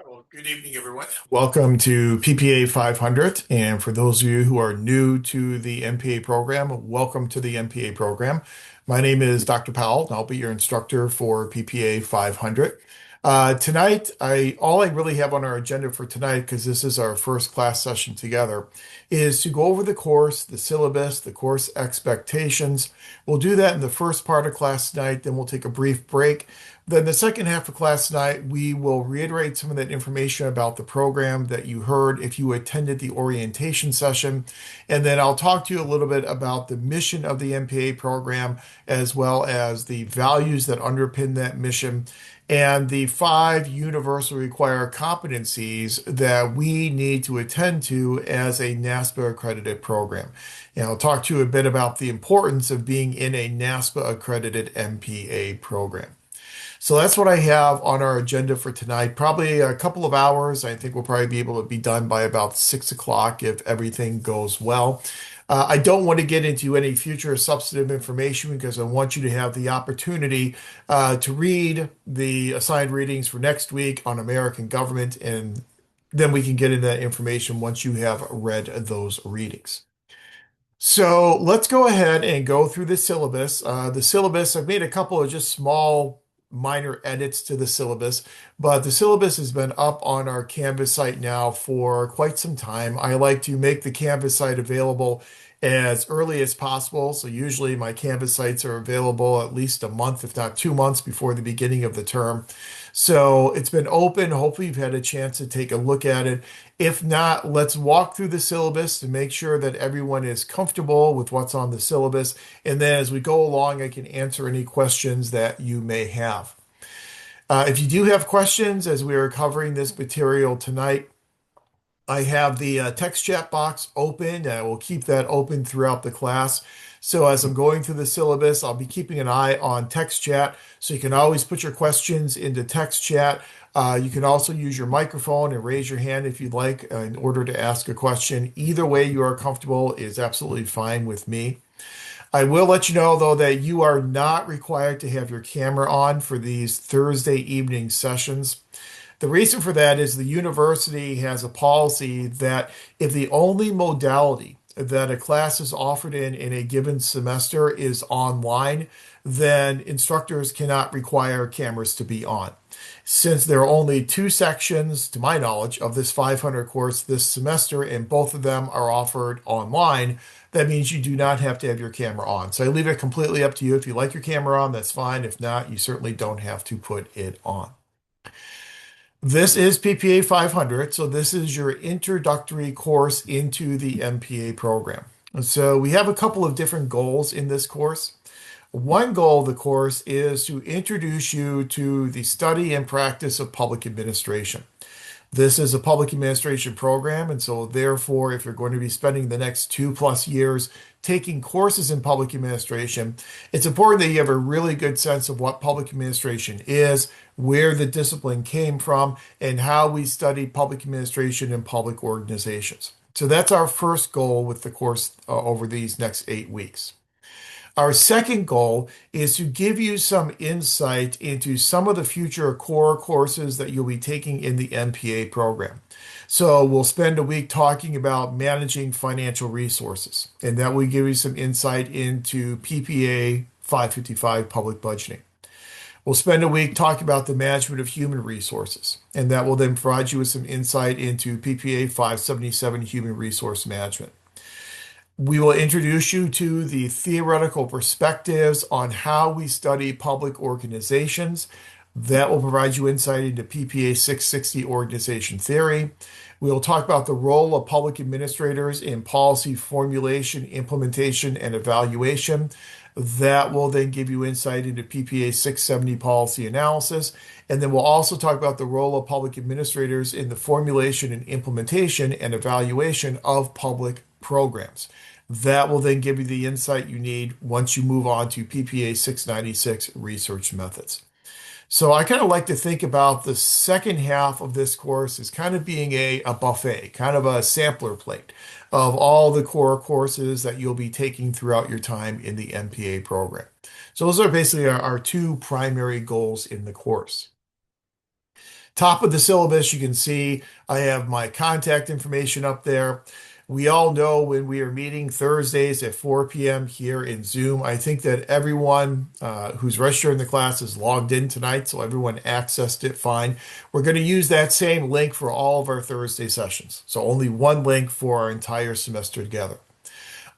Well, good evening, everyone. Welcome to PPA 500. And for those of you who are new to the MPA program, welcome to the MPA program. My name is Dr. Powell, and I'll be your instructor for PPA 500. Tonight, all I really have on our agenda for tonight, because this is our first class session together, is to go over the course, the syllabus, the course expectations. We'll do that in the first part of class tonight, then we'll take a brief break. Then the second half of class tonight, we will reiterate some of that information about the program that you heard if you attended the orientation session. And then I'll talk to you a little bit about the mission of the MPA program, as well as the values that underpin that mission, and the five universal required competencies that we need to attend to as a NASPA accredited program. And I'll talk to you a bit about the importance of being in a NASPA accredited MPA program. So that's what I have on our agenda for tonight. Probably a couple of hours. I think we'll probably be able to be done by about 6 o'clock if everything goes well. I don't want to get into any future substantive information because I want you to have the opportunity to read the assigned readings for next week on American government, and then we can get into that information once you have read those readings. So let's go ahead and go through the syllabus. I've made a couple of just small minor edits to the syllabus, but the syllabus has been up on our Canvas site now for quite some time. I like to make the Canvas site available as early as possible. So usually my Canvas sites are available at least a month, if not 2 months before the beginning of the term. So it's been open. Hopefully you've had a chance to take a look at it. If not, let's walk through the syllabus to make sure that everyone is comfortable with what's on the syllabus. And then as we go along, I can answer any questions that you may have. If you do have questions as we are covering this material tonight, I have the text chat box open. I will keep that open throughout the class. So as I'm going through the syllabus, I'll be keeping an eye on text chat. So you can always put your questions into text chat. You can also use your microphone and raise your hand if you'd like in order to ask a question. Either way you are comfortable is absolutely fine with me. I will let you know, though, that you are not required to have your camera on for these Thursday evening sessions. The reason for that is the university has a policy that if the only modality that a class is offered in a given semester is online, then instructors cannot require cameras to be on. Since there are only two sections, to my knowledge, of this 500 course this semester, and both of them are offered online, that means you do not have to have your camera on. So I leave it completely up to you. If you like your camera on, that's fine. If not, you certainly don't have to put it on. This is PPA 500, so this is your introductory course into the MPA program. And so we have a couple of different goals in this course. One goal of the course is to introduce you to the study and practice of public administration. This is a public administration program, and so therefore, if you're going to be spending the next 2+ years taking courses in public administration, it's important that you have a really good sense of what public administration is, where the discipline came from, and how we study public administration in public organizations. So that's our first goal with the course over these next 8 weeks. Our second goal is to give you some insight into some of the future core courses that you'll be taking in the MPA program. So we'll spend a week talking about managing financial resources, and that will give you some insight into PPA 555 public budgeting. We'll spend a week talking about the management of human resources, and that will then provide you with some insight into PPA 577 human resource management. We will introduce you to the theoretical perspectives on how we study public organizations. That will provide you insight into PPA 660 organization theory. We will talk about the role of public administrators in policy formulation, implementation, and evaluation. That will then give you insight into PPA 670 policy analysis. And then we'll also talk about the role of public administrators in the formulation and implementation and evaluation of public programs. That will then give you the insight you need once you move on to PPA 696 research methods. So I kind of like to think about the second half of this course as kind of being a buffet, kind of a sampler plate of all the core courses that you'll be taking throughout your time in the MPA program. So those are basically our two primary goals in the course. Top of the syllabus, you can see I have my contact information up there. We all know when we are meeting Thursdays at 4 p.m. here in Zoom. I think that everyone who's registered in the class is logged in tonight, so everyone accessed it fine. We're going to use that same link for all of our Thursday sessions. So only one link for our entire semester together.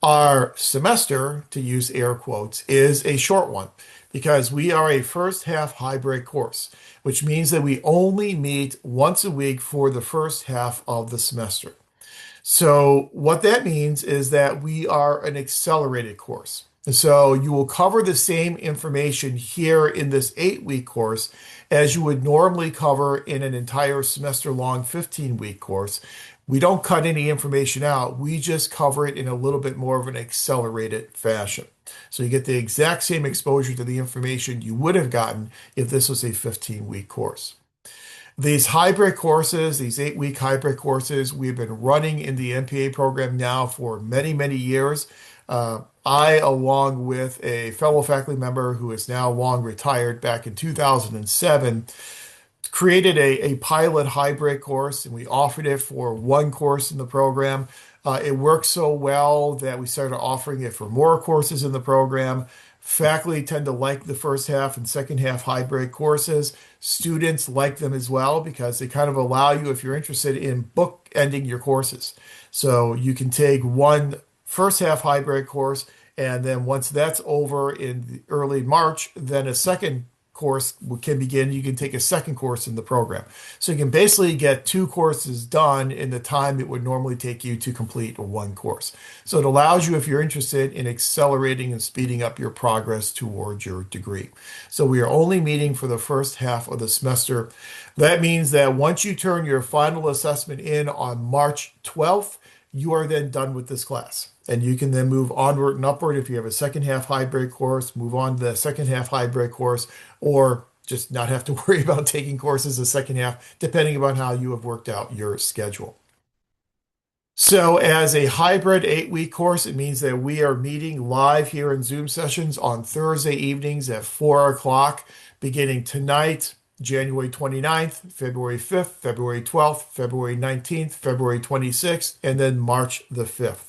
Our semester, to use air quotes, is a short one because we are a first half hybrid course, which means that we only meet once a week for the first half of the semester. So what that means is that we are an accelerated course. So you will cover the same information here in this 8-week course as you would normally cover in an entire semester long 15-week course. We don't cut any information out. We just cover it in a little bit more of an accelerated fashion. So you get the exact same exposure to the information you would have gotten if this was a 15-week course. These hybrid courses, these 8-week hybrid courses, we've been running in the MPA program now for many, many years. I, along with a fellow faculty member who is now long retired back in 2007, created a pilot hybrid course, and we offered it for one course in the program. It worked so well that we started offering it for more courses in the program. Faculty tend to like the first half and second half hybrid courses. Students like them as well because they kind of allow you, if you're interested in bookending your courses. So you can take one first half hybrid course, and then once that's over in early March, then a second course can begin. You can take a second course in the program. So you can basically get two courses done in the time it would normally take you to complete one course. So it allows you, if you're interested in accelerating and speeding up your progress towards your degree. So we are only meeting for the first half of the semester. That means that once you turn your final assessment in on March 12th, you are then done with this class. And you can then move onward and upward. If you have a second half hybrid course, move on to the second half hybrid course, or just not have to worry about taking courses the second half, depending upon how you have worked out your schedule. So as a hybrid 8-week course, it means that we are meeting live here in Zoom sessions on Thursday evenings at 4 o'clock, beginning tonight, January 29th, February 5th, February 12th, February 19th, February 26th, and then March the 5th.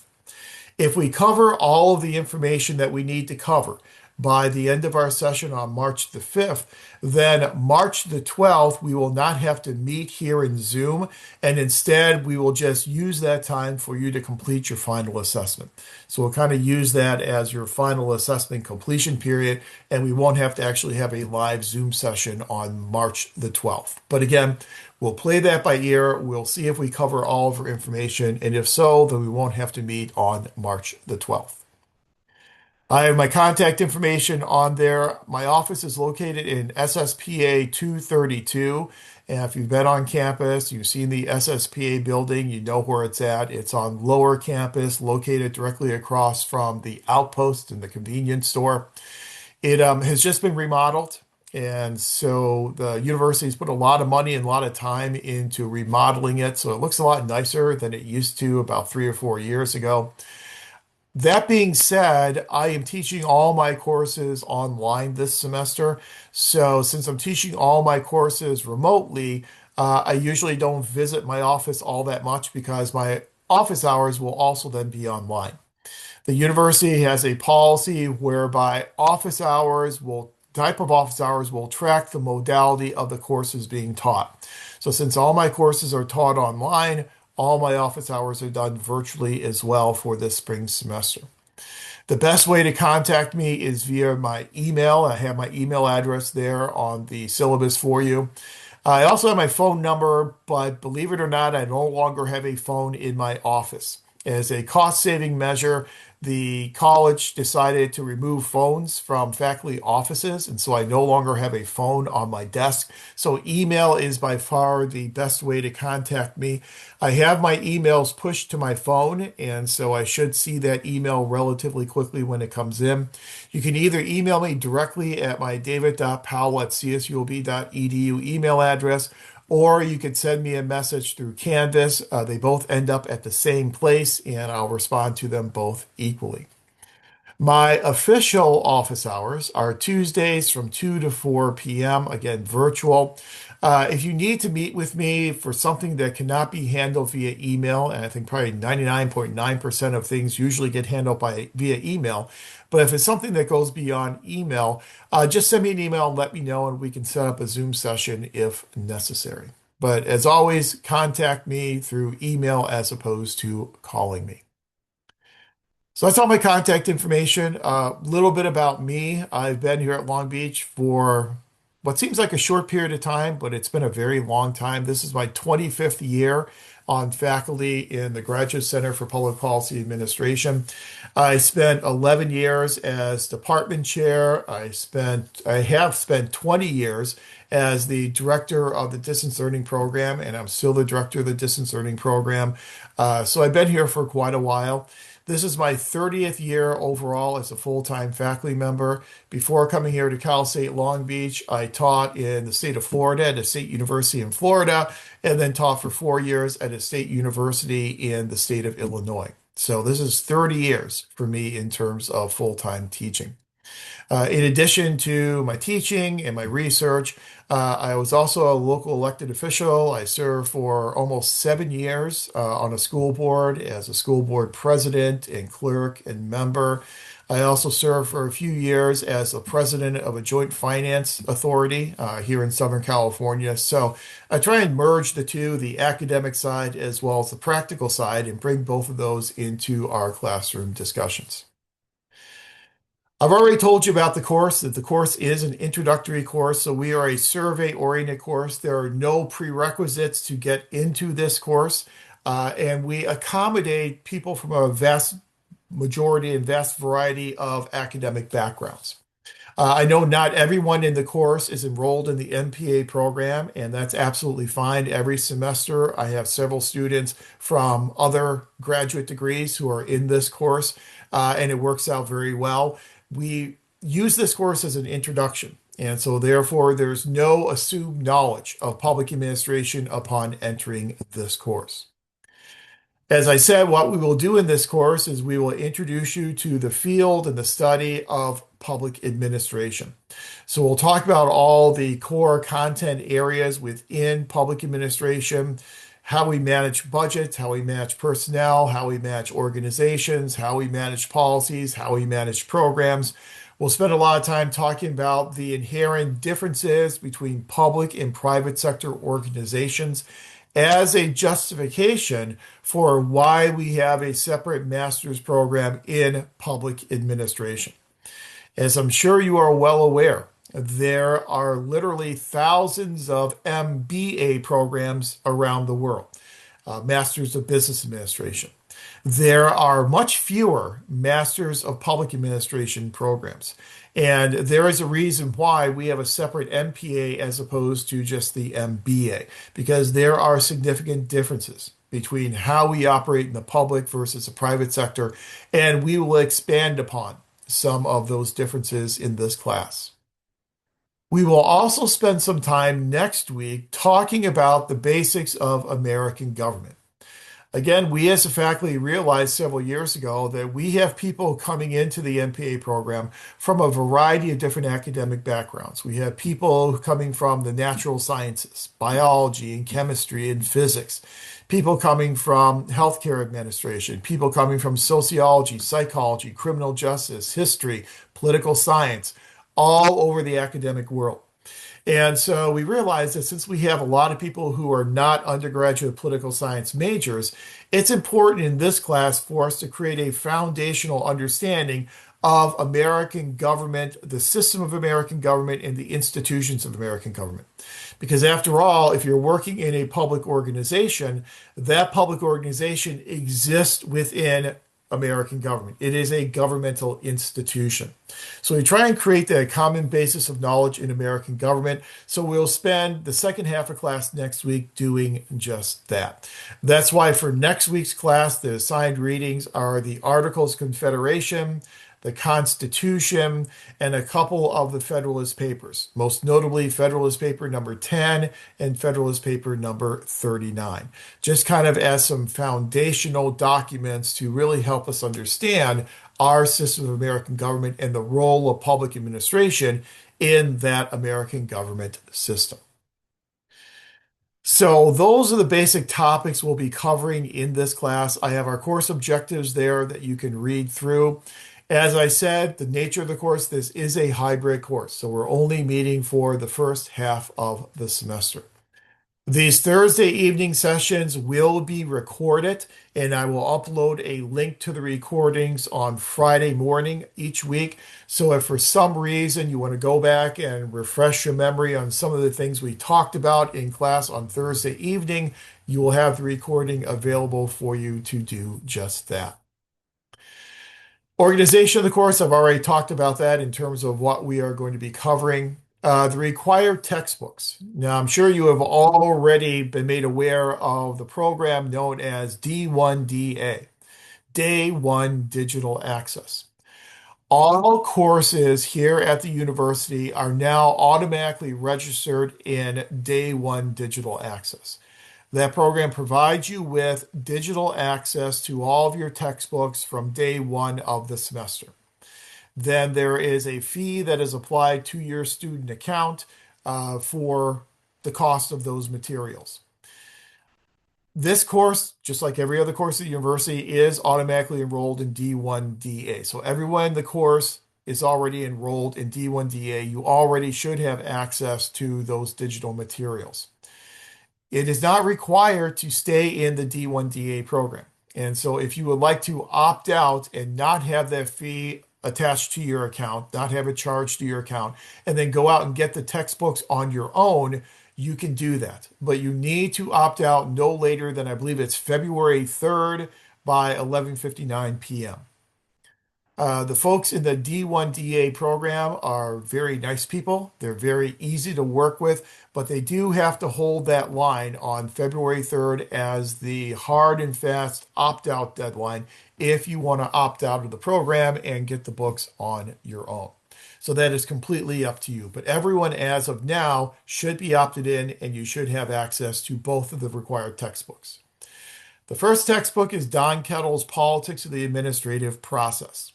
If we cover all of the information that we need to cover by the end of our session on March the 5th, then March the 12th, we will not have to meet here in Zoom, and instead we will just use that time for you to complete your final assessment. So we'll kind of use that as your final assessment completion period, and we won't have to actually have a live Zoom session on March the 12th. But again, we'll play that by ear. We'll see if we cover all of our information, and if so, then we won't have to meet on March the 12th. I have my contact information on there. My office is located in SSPA 232. And if you've been on campus, you've seen the SSPA building, you know where it's at. It's on lower campus, located directly across from the Outpost and the convenience store. It has just been remodeled. And so the university's put a lot of money and a lot of time into remodeling it. So it looks a lot nicer than it used to about 3 or 4 years ago. That being said, I am teaching all my courses online this semester. So since I'm teaching all my courses remotely, I usually don't visit my office all that much because my office hours will also then be online. The university has a policy whereby type of office hours will track the modality of the courses being taught. So since all my courses are taught online, all my office hours are done virtually as well for this spring semester. The best way to contact me is via my email. I have my email address there on the syllabus for you. I also have my phone number, but believe it or not, I no longer have a phone in my office. As a cost-saving measure, the college decided to remove phones from faculty offices, and so I no longer have a phone on my desk. So email is by far the best way to contact me. I have my emails pushed to my phone, and so I should see that email relatively quickly when it comes in. You can either email me directly at my david.powell@csulb.edu email address, or you could send me a message through Canvas. They both end up at the same place, and I'll respond to them both equally. My official office hours are Tuesdays from 2 to 4 p.m., again, virtual. If you need to meet with me for something that cannot be handled via email, and I think probably 99.9% of things usually get handled via email, but if it's something that goes beyond email, just send me an email and let me know, and we can set up a Zoom session if necessary. But as always, contact me through email as opposed to calling me. So that's all my contact information. A little bit about me. I've been here at Long Beach for what seems like a short period of time, but it's been a very long time. This is my 25th year on faculty in the Graduate Center for Public Policy Administration. I spent 11 years as department chair. I have spent 20 years as the director of the distance learning program, and I'm still the director of the distance learning program. So I've been here for quite a while. This is my 30th year overall as a full-time faculty member. Before coming here to Cal State Long Beach, I taught in the state of Florida at a state university in Florida, and then taught for 4 years at a state university in the state of Illinois. So this is 30 years for me in terms of full-time teaching. In addition to my teaching and my research, I was also a local elected official. I served for almost 7 years on a school board as a school board president and clerk and member. I also served for a few years as the president of a joint finance authority here in Southern California. So I try and merge the two, the academic side as well as the practical side, and bring both of those into our classroom discussions. I've already told you about the course, that the course is an introductory course, so we are a survey-oriented course. There are no prerequisites to get into this course, and we accommodate people from a vast majority and vast variety of academic backgrounds. I know not everyone in the course is enrolled in the MPA program, and that's absolutely fine. Every semester, I have several students from other graduate degrees who are in this course, and it works out very well. We use this course as an introduction, and so therefore, there's no assumed knowledge of public administration upon entering this course. As I said, what we will do in this course is we will introduce you to the field and the study of public administration. So we'll talk about all the core content areas within public administration, how we manage budgets, how we manage personnel, how we manage organizations, how we manage policies, how we manage programs. We'll spend a lot of time talking about the inherent differences between public and private sector organizations as a justification for why we have a separate master's program in public administration. As I'm sure you are well aware, there are literally thousands of MBA programs around the world, Masters of Business Administration. There are much fewer Masters of Public Administration programs. And there is a reason why we have a separate MPA as opposed to just the MBA, because there are significant differences between how we operate in the public versus the private sector, and we will expand upon some of those differences in this class. We will also spend some time next week talking about the basics of American government. Again, we as a faculty realized several years ago that we have people coming into the MPA program from a variety of different academic backgrounds. We have people coming from the natural sciences, biology and chemistry and physics, people coming from healthcare administration, people coming from sociology, psychology, criminal justice, history, political science, all over the academic world. And so we realized that since we have a lot of people who are not undergraduate political science majors, it's important in this class for us to create a foundational understanding of American government, the system of American government, and the institutions of American government. Because after all, if you're working in a public organization, that public organization exists within American government. It is a governmental institution. So we try and create that common basis of knowledge in American government. So we'll spend the second half of class next week doing just that. That's why for next week's class, the assigned readings are the Articles of Confederation, the Constitution, and a couple of the Federalist Papers, most notably Federalist Paper number 10 and Federalist Paper number 39, just kind of as some foundational documents to really help us understand our system of American government and the role of public administration in that American government system. So those are the basic topics we'll be covering in this class. I have our course objectives there that you can read through. As I said, the nature of the course, this is a hybrid course, so we're only meeting for the first half of the semester. These Thursday evening sessions will be recorded, and I will upload a link to the recordings on Friday morning each week. So if for some reason you want to go back and refresh your memory on some of the things we talked about in class on Thursday evening, you will have the recording available for you to do just that. Organization of the course, I've already talked about that in terms of what we are going to be covering. The required textbooks. Now, I'm sure you have already been made aware of the program known as D1DA, Day One Digital Access. All courses here at the university are now automatically registered in Day One Digital Access. That program provides you with digital access to all of your textbooks from day one of the semester. Then there is a fee that is applied to your student account for the cost of those materials. This course, just like every other course at the university, is automatically enrolled in D1DA. So everyone in the course is already enrolled in D1DA. You already should have access to those digital materials. It is not required to stay in the D1DA program. And so if you would like to opt out and not have that fee attached to your account, not have it charged to your account, and then go out and get the textbooks on your own, you can do that. But you need to opt out no later than, I believe it's February 3rd by 11:59 p.m. The folks in the D1DA program are very nice people. They're very easy to work with, but they do have to hold that line on February 3rd as the hard and fast opt-out deadline if you want to opt out of the program and get the books on your own. So that is completely up to you. But everyone as of now should be opted in, and you should have access to both of the required textbooks. The first textbook is Don Kettle's Politics of the Administrative Process.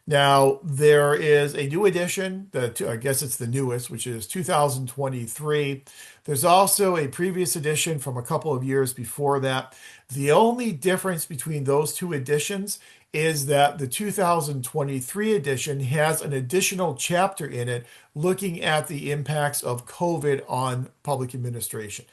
Now, there is a new edition that I guess it's the newest, which is 2023. There's also a previous edition from a couple of years before that. The only difference between those two editions is that the 2023 edition has an additional chapter in it looking at the impacts of COVID on public administration.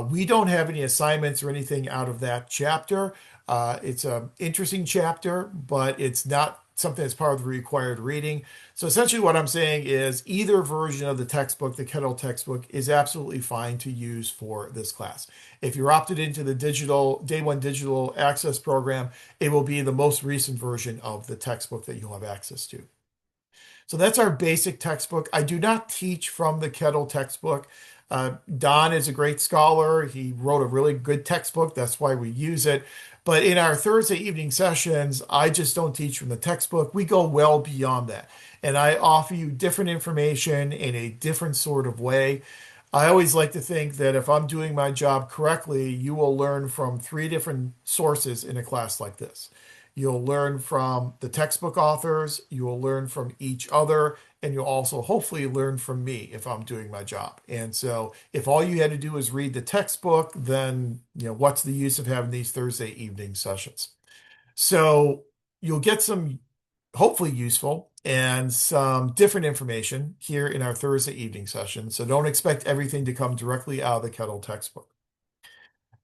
We don't have any assignments or anything out of that chapter. It's an interesting chapter, but it's not something that's part of the required reading. So essentially what I'm saying is either version of the textbook, the Kettle textbook, is absolutely fine to use for this class. If you're opted into the Day One Digital Access program, it will be the most recent version of the textbook that you'll have access to. So that's our basic textbook. I do not teach from the Kettle textbook. Don is a great scholar. He wrote a really good textbook. That's why we use it. But in our Thursday evening sessions, I just don't teach from the textbook. We go well beyond that. And I offer you different information in a different sort of way. I always like to think that if I'm doing my job correctly, you will learn from 3 different sources in a class like this. You'll learn from the textbook authors, you will learn from each other, and you'll also hopefully learn from me if I'm doing my job. And so if all you had to do is read the textbook, then what's the use of having these Thursday evening sessions? So you'll get some hopefully useful and some different information here in our Thursday evening session. So don't expect everything to come directly out of the Kettle textbook.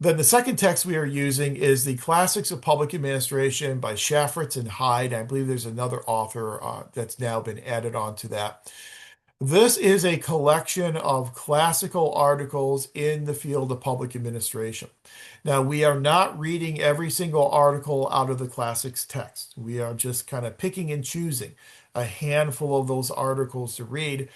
Then the second text we are using is the Classics of Public Administration by Shafritz and Hyde. I believe there's another author that's now been added on to that. This is a collection of classical articles in the field of public administration. Now, we are not reading every single article out of the classics text. We are just kind of picking and choosing a handful of those articles to read.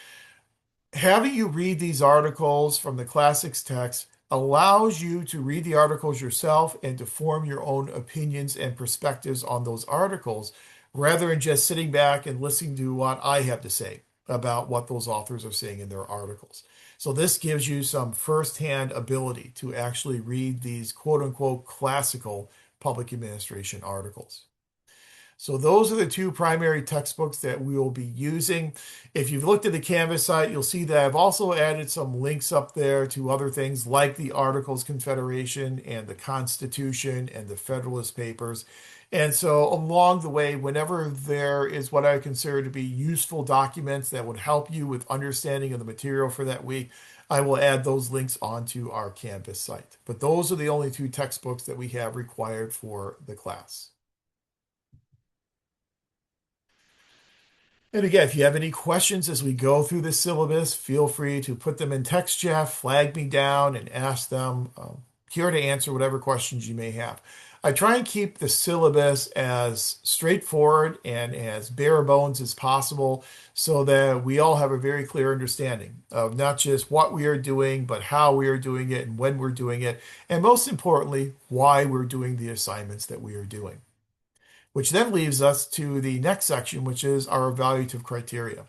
Having you read these articles from the classics text allows you to read the articles yourself and to form your own opinions and perspectives on those articles rather than just sitting back and listening to what I have to say about what those authors are saying in their articles. So this gives you some firsthand ability to actually read these quote unquote classical public administration articles. So those are the two primary textbooks that we will be using. If you've looked at the Canvas site, you'll see that I've also added some links up there to other things like the Articles of Confederation and the Constitution and the Federalist Papers. And so along the way, whenever there is what I consider to be useful documents that would help you with understanding of the material for that week, I will add those links onto our Canvas site. But those are the only two textbooks that we have required for the class. And again, if you have any questions as we go through this syllabus, feel free to put them in text chat, flag me down, and ask them. Here to answer whatever questions you may have. I try and keep the syllabus as straightforward and as bare bones as possible so that we all have a very clear understanding of not just what we are doing, but how we are doing it and when we're doing it, and most importantly, why we're doing the assignments that we are doing. Which then leaves us to the next section, which is our evaluative criteria.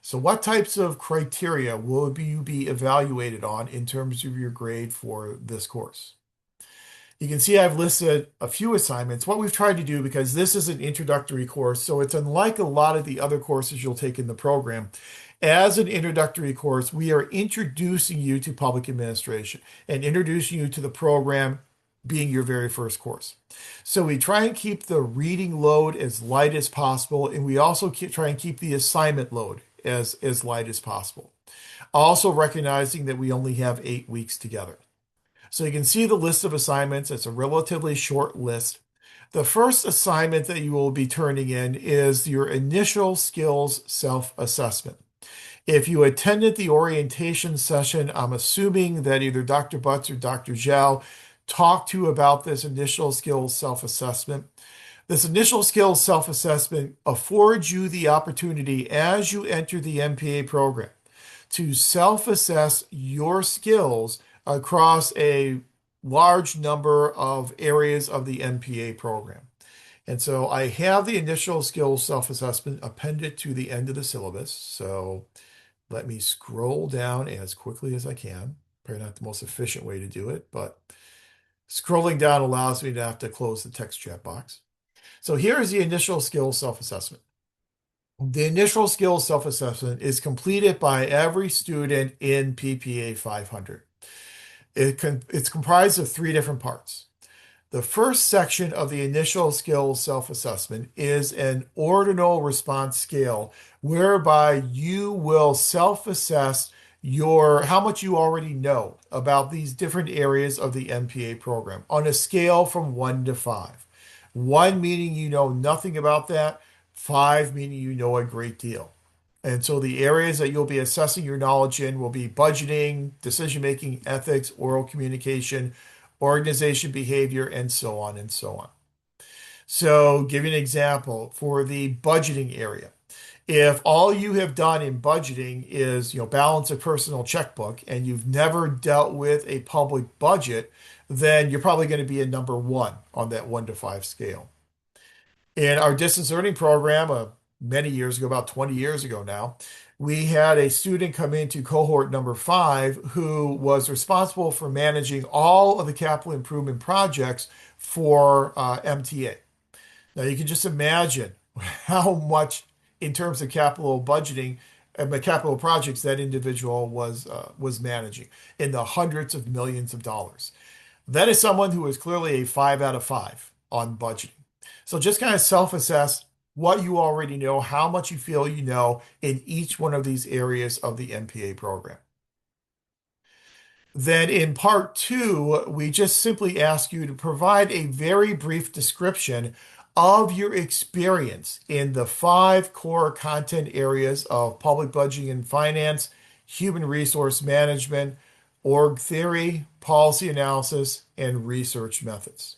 So what types of criteria will you be evaluated on in terms of your grade for this course? You can see I've listed a few assignments. What we've tried to do, because this is an introductory course, so it's unlike a lot of the other courses you'll take in the program. As an introductory course, we are introducing you to public administration and introducing you to the program being your very first course. So we try and keep the reading load as light as possible, and we also try and keep the assignment load as light as possible. Also recognizing that we only have 8 weeks together. So you can see the list of assignments. It's a relatively short list. The first assignment that you will be turning in is your initial skills self-assessment. If you attended the orientation session, I'm assuming that either Dr. Butts or Dr. Zhao talked to you about this initial skills self-assessment. This initial skills self-assessment affords you the opportunity as you enter the MPA program to self-assess your skills across a large number of areas of the MPA program. And so I have the initial skills self-assessment appended to the end of the syllabus. So let me scroll down as quickly as I can. Probably not the most efficient way to do it, but scrolling down allows me to have to close the text chat box. So here is the initial skills self-assessment. The initial skills self-assessment is completed by every student in PPA 500. It's comprised of 3 different parts. The first section of the initial skills self-assessment is an ordinal response scale whereby you will self-assess how much you already know about these different areas of the MPA program on a scale from 1 to 5. 1 meaning you know nothing about that, 5 meaning you know a great deal. And so the areas that you'll be assessing your knowledge in will be budgeting, decision-making, ethics, oral communication, organization behavior, and so on and so on. So give you an example for the budgeting area. If all you have done in budgeting is, balance a personal checkbook and you've never dealt with a public budget, then you're probably going to be a number 1 on that 1 to 5 scale. In our distance learning program, many years ago, about 20 years ago now, we had a student come into cohort number 5 who was responsible for managing all of the capital improvement projects for MTA. Now you can just imagine how much in terms of capital budgeting and capital projects that individual was managing in the hundreds of millions of dollars. That is someone who is clearly a 5 out of 5 on budgeting. So just kind of self-assess what you already know, how much you feel you know in each one of these areas of the MPA program. Then in part 2, we just simply ask you to provide a very brief description of your experience in the 5 core content areas of public budgeting and finance, human resource management, org theory, policy analysis, and research methods.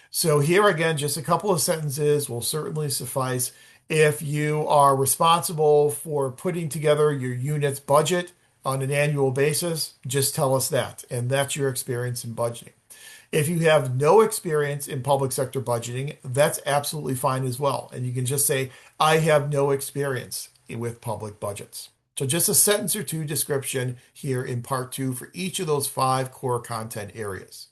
So here again, just a couple of sentences will certainly suffice. If you are responsible for putting together your unit's budget on an annual basis, just tell us that. And that's your experience in budgeting. If you have no experience in public sector budgeting, that's absolutely fine as well. And you can just say, I have no experience with public budgets. So just a sentence or two description here in part two for each of those five core content areas.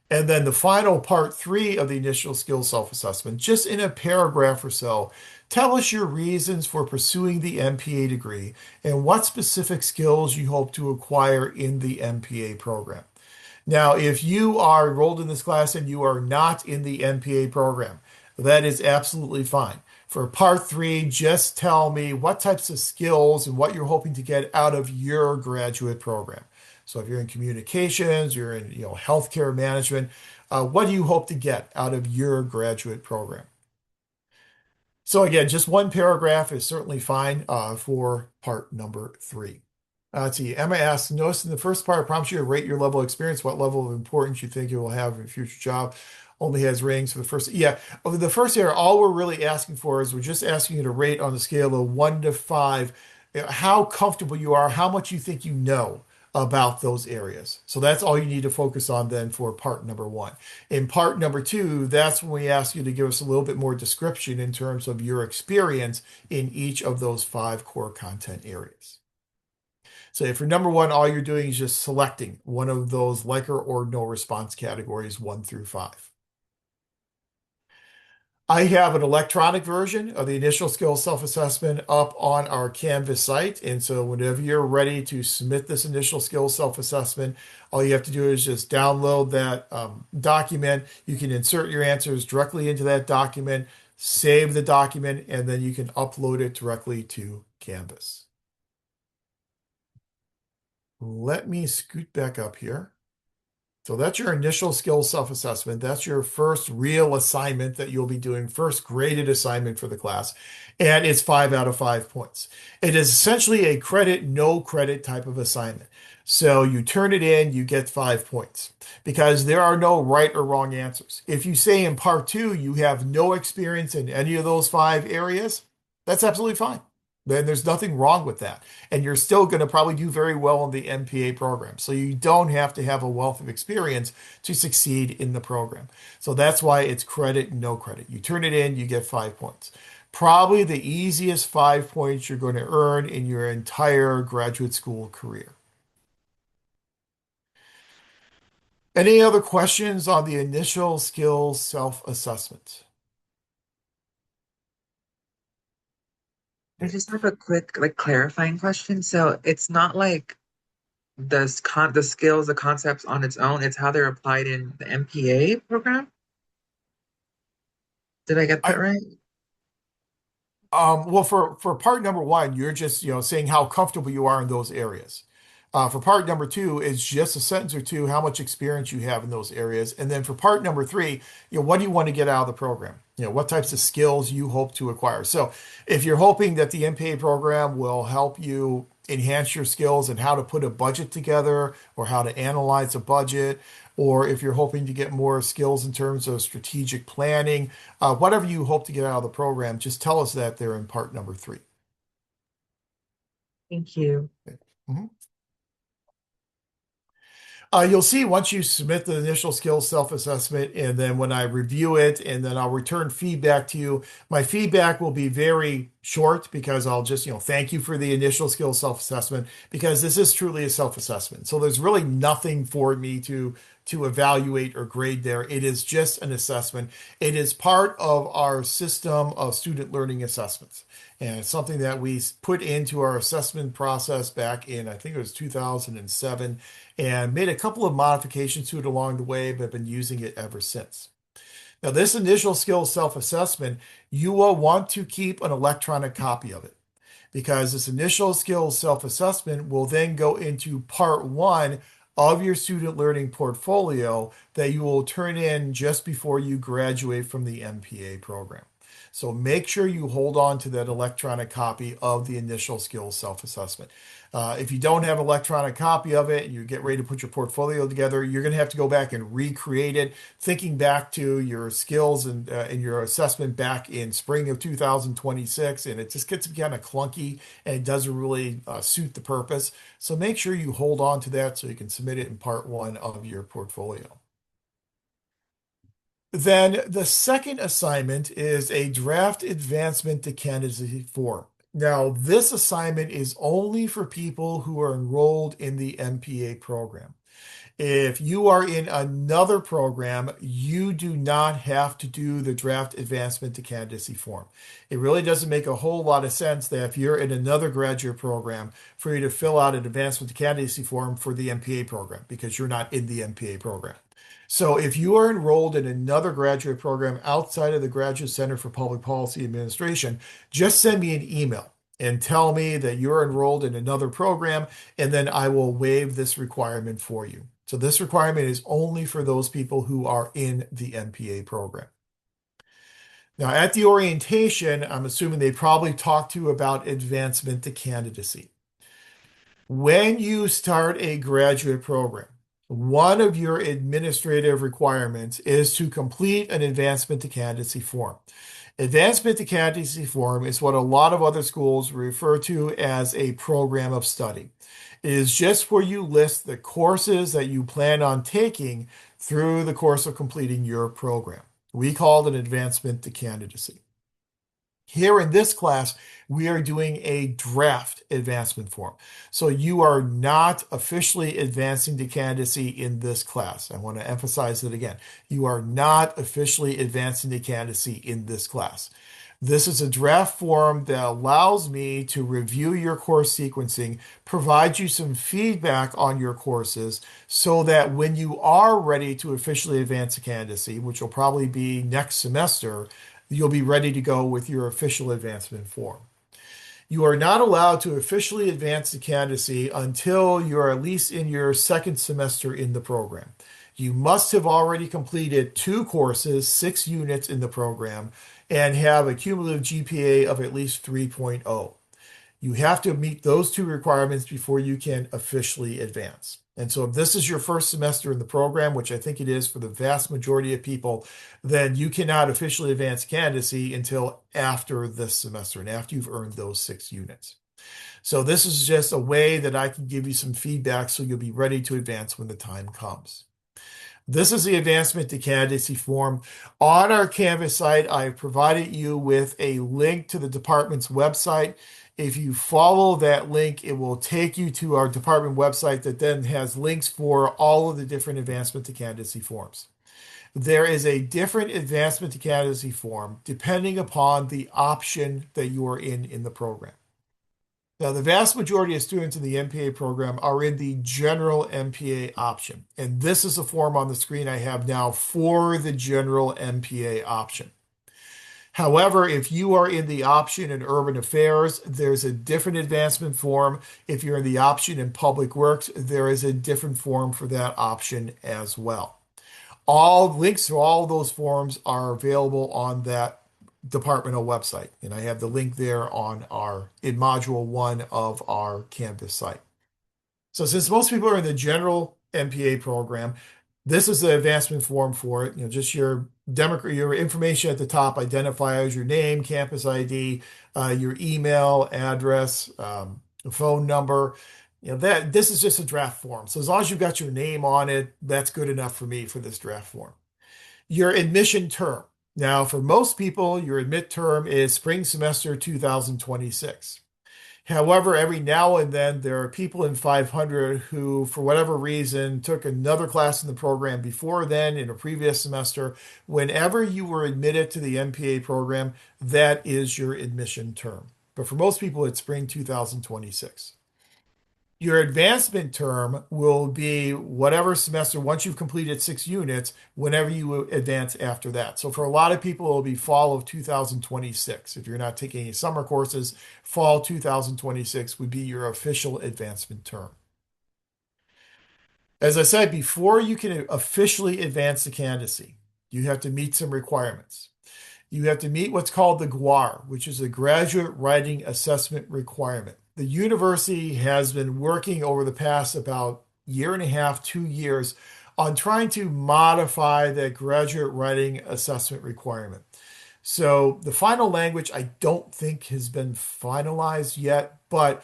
And then the final part three of the initial skills self-assessment, just in a paragraph or so, tell us your reasons for pursuing the MPA degree and what specific skills you hope to acquire in the MPA program. Now, if you are enrolled in this class and you are not in the MPA program, that is absolutely fine. For part three, just tell me what types of skills and what you're hoping to get out of your graduate program. So if you're in communications, you're in healthcare management, what do you hope to get out of your graduate program? So again, just one paragraph is certainly fine for part number three. Let's see. Emma asks, notice in the first part, prompts you to rate your level of experience, what level of importance you think you will have in a future job. Only has ratings for the first. Yeah, over the first area, all we're really asking for is we're just asking you to rate on a scale of 1 to 5, how comfortable you are, how much you think you know about those areas. So that's all you need to focus on then for part number one. In part number two, that's when we ask you to give us a little bit more description in terms of your experience in each of those five core content areas. So for number one, all you're doing is just selecting one of those like or no response categories 1 through 5. I have an electronic version of the initial skills self-assessment up on our Canvas site. And so whenever you're ready to submit this initial skills self-assessment, all you have to do is just download that document. You can insert your answers directly into that document, save the document, and then you can upload it directly to Canvas. Let me scoot back up here. So that's your initial skills self-assessment. That's your first real assignment that you'll be doing, first graded assignment for the class. And it's 5 out of 5 points. It is essentially a credit, no credit type of assignment. So you turn it in, you get 5 points because there are no right or wrong answers. If you say in part two, you have no experience in any of those five areas, that's absolutely fine. Then there's nothing wrong with that. And you're still going to probably do very well in the MPA program. So you don't have to have a wealth of experience to succeed in the program. So that's why it's credit, no credit. You turn it in, you get 5 points. Probably the easiest 5 points you're going to earn in your entire graduate school career. Any other questions on the initial skills self-assessment? I just have a quick, like, clarifying question. So it's not like the skills, the concepts on its own, it's how they're applied in the MPA program. Did I get that I, right? well, for part number one, you're just saying how comfortable you are in those areas. For part number two, it's just a sentence or two, how much experience you have in those areas, and then for part number three, what do you want to get out of the program? What types of skills you hope to acquire. So, if you're hoping that the MPA program will help you enhance your skills and how to put a budget together, or how to analyze a budget, or if you're hoping to get more skills in terms of strategic planning, whatever you hope to get out of the program, just tell us that there in part number three. Thank you. Mhm. You'll see once you submit the initial skills self-assessment, and then when I review it, and then I'll return feedback to you. My feedback will be very short because I'll just, thank you for the initial skills self-assessment because this is truly a self-assessment. So there's really nothing for me to evaluate or grade there. It is just an assessment. It is part of our system of student learning assessments. And it's something that we put into our assessment process back in, I think it was 2007, and made a couple of modifications to it along the way, but have been using it ever since. Now, this initial skills self-assessment, you will want to keep an electronic copy of it because this initial skills self-assessment will then go into part one of your student learning portfolio that you will turn in just before you graduate from the MPA program. So make sure you hold on to that electronic copy of the initial skills self-assessment. If you don't have an electronic copy of it and you get ready to put your portfolio together, you're going to have to go back and recreate it, thinking back to your skills and your assessment back in spring of 2026. And it just gets kind of clunky and it doesn't really suit the purpose. So make sure you hold on to that so you can submit it in part one of your portfolio. Then the second assignment is a draft advancement to candidacy form. Now, this assignment is only for people who are enrolled in the MPA program. If you are in another program, you do not have to do the draft advancement to candidacy form. It really doesn't make a whole lot of sense that if you're in another graduate program, for you to fill out an advancement to candidacy form for the MPA program because you're not in the MPA program. So if you are enrolled in another graduate program outside of the Graduate Center for Public Policy Administration, just send me an email and tell me that you're enrolled in another program, and then I will waive this requirement for you. So this requirement is only for those people who are in the MPA program. Now, at the orientation, I'm assuming they probably talked to you about advancement to candidacy. When you start a graduate program, one of your administrative requirements is to complete an advancement to candidacy form. Advancement to candidacy form is what a lot of other schools refer to as a program of study. It is just where you list the courses that you plan on taking through the course of completing your program. We call it an advancement to candidacy. Here in this class, we are doing a draft advancement form. So you are not officially advancing to candidacy in this class. I want to emphasize that again. You are not officially advancing to candidacy in this class. This is a draft form that allows me to review your course sequencing, provide you some feedback on your courses so that when you are ready to officially advance to candidacy, which will probably be next semester, you'll be ready to go with your official advancement form. You are not allowed to officially advance to candidacy until you're at least in your second semester in the program. You must have already completed 2 courses, 6 units in the program, and have a cumulative GPA of at least 3.0. You have to meet those 2 requirements before you can officially advance. And so if this is your first semester in the program, which I think it is for the vast majority of people, then you cannot officially advance candidacy until after this semester and after you've earned those 6 units. So this is just a way that I can give you some feedback so you'll be ready to advance when the time comes. This is the advancement to candidacy form. On our Canvas site, I've provided you with a link to the department's website. If you follow that link, it will take you to our department website that then has links for all of the different advancement to candidacy forms. There is a different advancement to candidacy form depending upon the option that you are in the program. Now, the vast majority of students in the MPA program are in the general MPA option. And this is the form on the screen I have now for the general MPA option. However, if you are in the option in urban affairs, there's a different advancement form. If you're in the option in public works, there is a different form for that option as well. All links to all of those forms are available on that departmental website. And I have the link there in module 1 of our Canvas site. So since most people are in the general MPA program, this is the advancement form for it. Just your information at the top, identifiers, your name, campus ID, your email address, phone number. This is just a draft form. So as long as you've got your name on it, that's good enough for me for this draft form. Your admission term. Now, for most people, your admit term is spring semester 2026. However, every now and then there are people in 500 who, for whatever reason, took another class in the program before then in a previous semester. Whenever you were admitted to the MPA program, that is your admission term. But for most people, it's spring 2026. Your advancement term will be whatever semester, once you've completed 6 units, whenever you advance after that. So for a lot of people, it'll be fall of 2026. If you're not taking any summer courses, fall 2026 would be your official advancement term. As I said, before you can officially advance to candidacy, you have to meet some requirements. You have to meet what's called the GWAR, which is a Graduate Writing Assessment Requirement. The university has been working over the past about 1.5 years, 2 years on trying to modify that graduate writing assessment requirement. So the final language I don't think has been finalized yet, but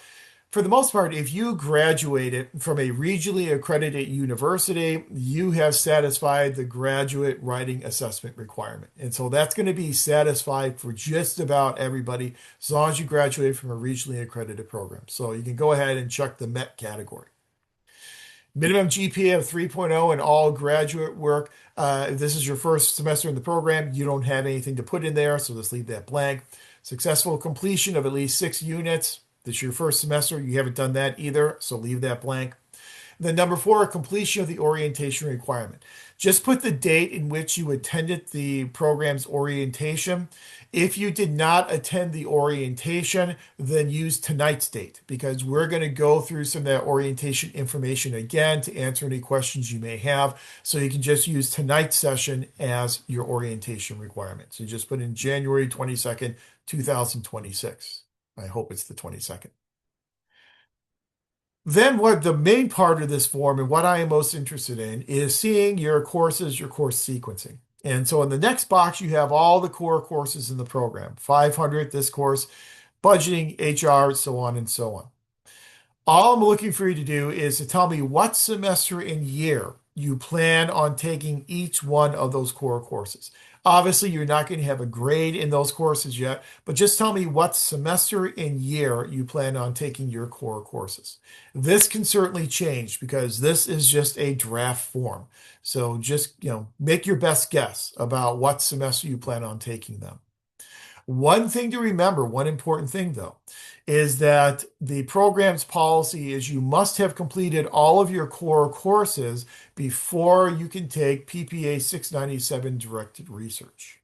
For the most part, if you graduated from a regionally accredited university, you have satisfied the graduate writing assessment requirement. And so that's going to be satisfied for just about everybody as long as you graduate from a regionally accredited program. So you can go ahead and check the MET category. Minimum GPA of 3.0 in all graduate work. If this is your first semester in the program, you don't have anything to put in there, so just leave that blank. Successful completion of at least 6 units. This is your first semester. You haven't done that either, so leave that blank. Then number four, completion of the orientation requirement. Just put the date in which you attended the program's orientation. If you did not attend the orientation, then use tonight's date because we're going to go through some of that orientation information again to answer any questions you may have. So you can just use tonight's session as your orientation requirement. So you just put in January 22nd, 2026. I hope it's the 22nd. Then what the main part of this form and what I am most interested in is seeing your courses, your course sequencing. And so in the next box, you have all the core courses in the program, 500, this course, budgeting, HR, so on and so on. All I'm looking for you to do is to tell me what semester and year you plan on taking each one of those core courses. Obviously, you're not going to have a grade in those courses yet, but just tell me what semester and year you plan on taking your core courses. This can certainly change because this is just a draft form. So just, make your best guess about what semester you plan on taking them. One thing to remember, one important thing though, is that the program's policy is you must have completed all of your core courses before you can take PPA 697 directed research.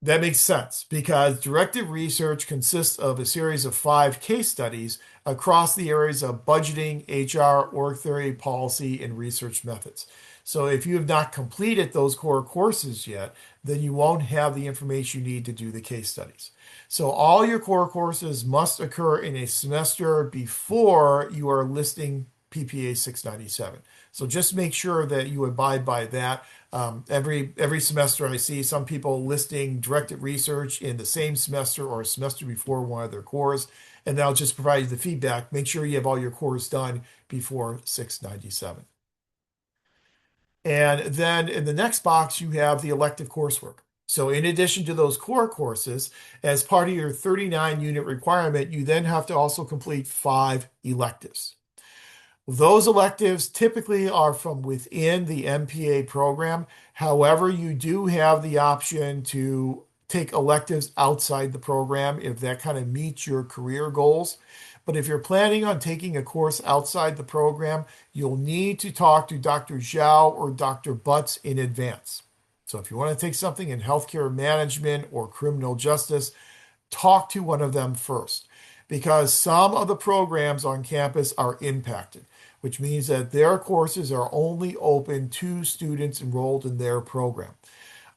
That makes sense because directed research consists of a series of 5 case studies across the areas of budgeting, HR, org theory, policy, and research methods. So if you have not completed those core courses yet, then you won't have the information you need to do the case studies. So all your core courses must occur in a semester before you are listing PPA 697. So just make sure that you abide by that. Every semester, I see some people listing directed research in the same semester or a semester before one of their cores, and that'll just provide you the feedback. Make sure you have all your cores done before 697. And then in the next box, you have the elective coursework. So in addition to those core courses, as part of your 39-unit requirement, you then have to also complete 5 electives. Those electives typically are from within the MPA program. However, you do have the option to take electives outside the program if that kind of meets your career goals. But if you're planning on taking a course outside the program, you'll need to talk to Dr. Zhao or Dr. Butts in advance. So if you want to take something in healthcare management or criminal justice, talk to one of them first because some of the programs on campus are impacted, which means that their courses are only open to students enrolled in their program.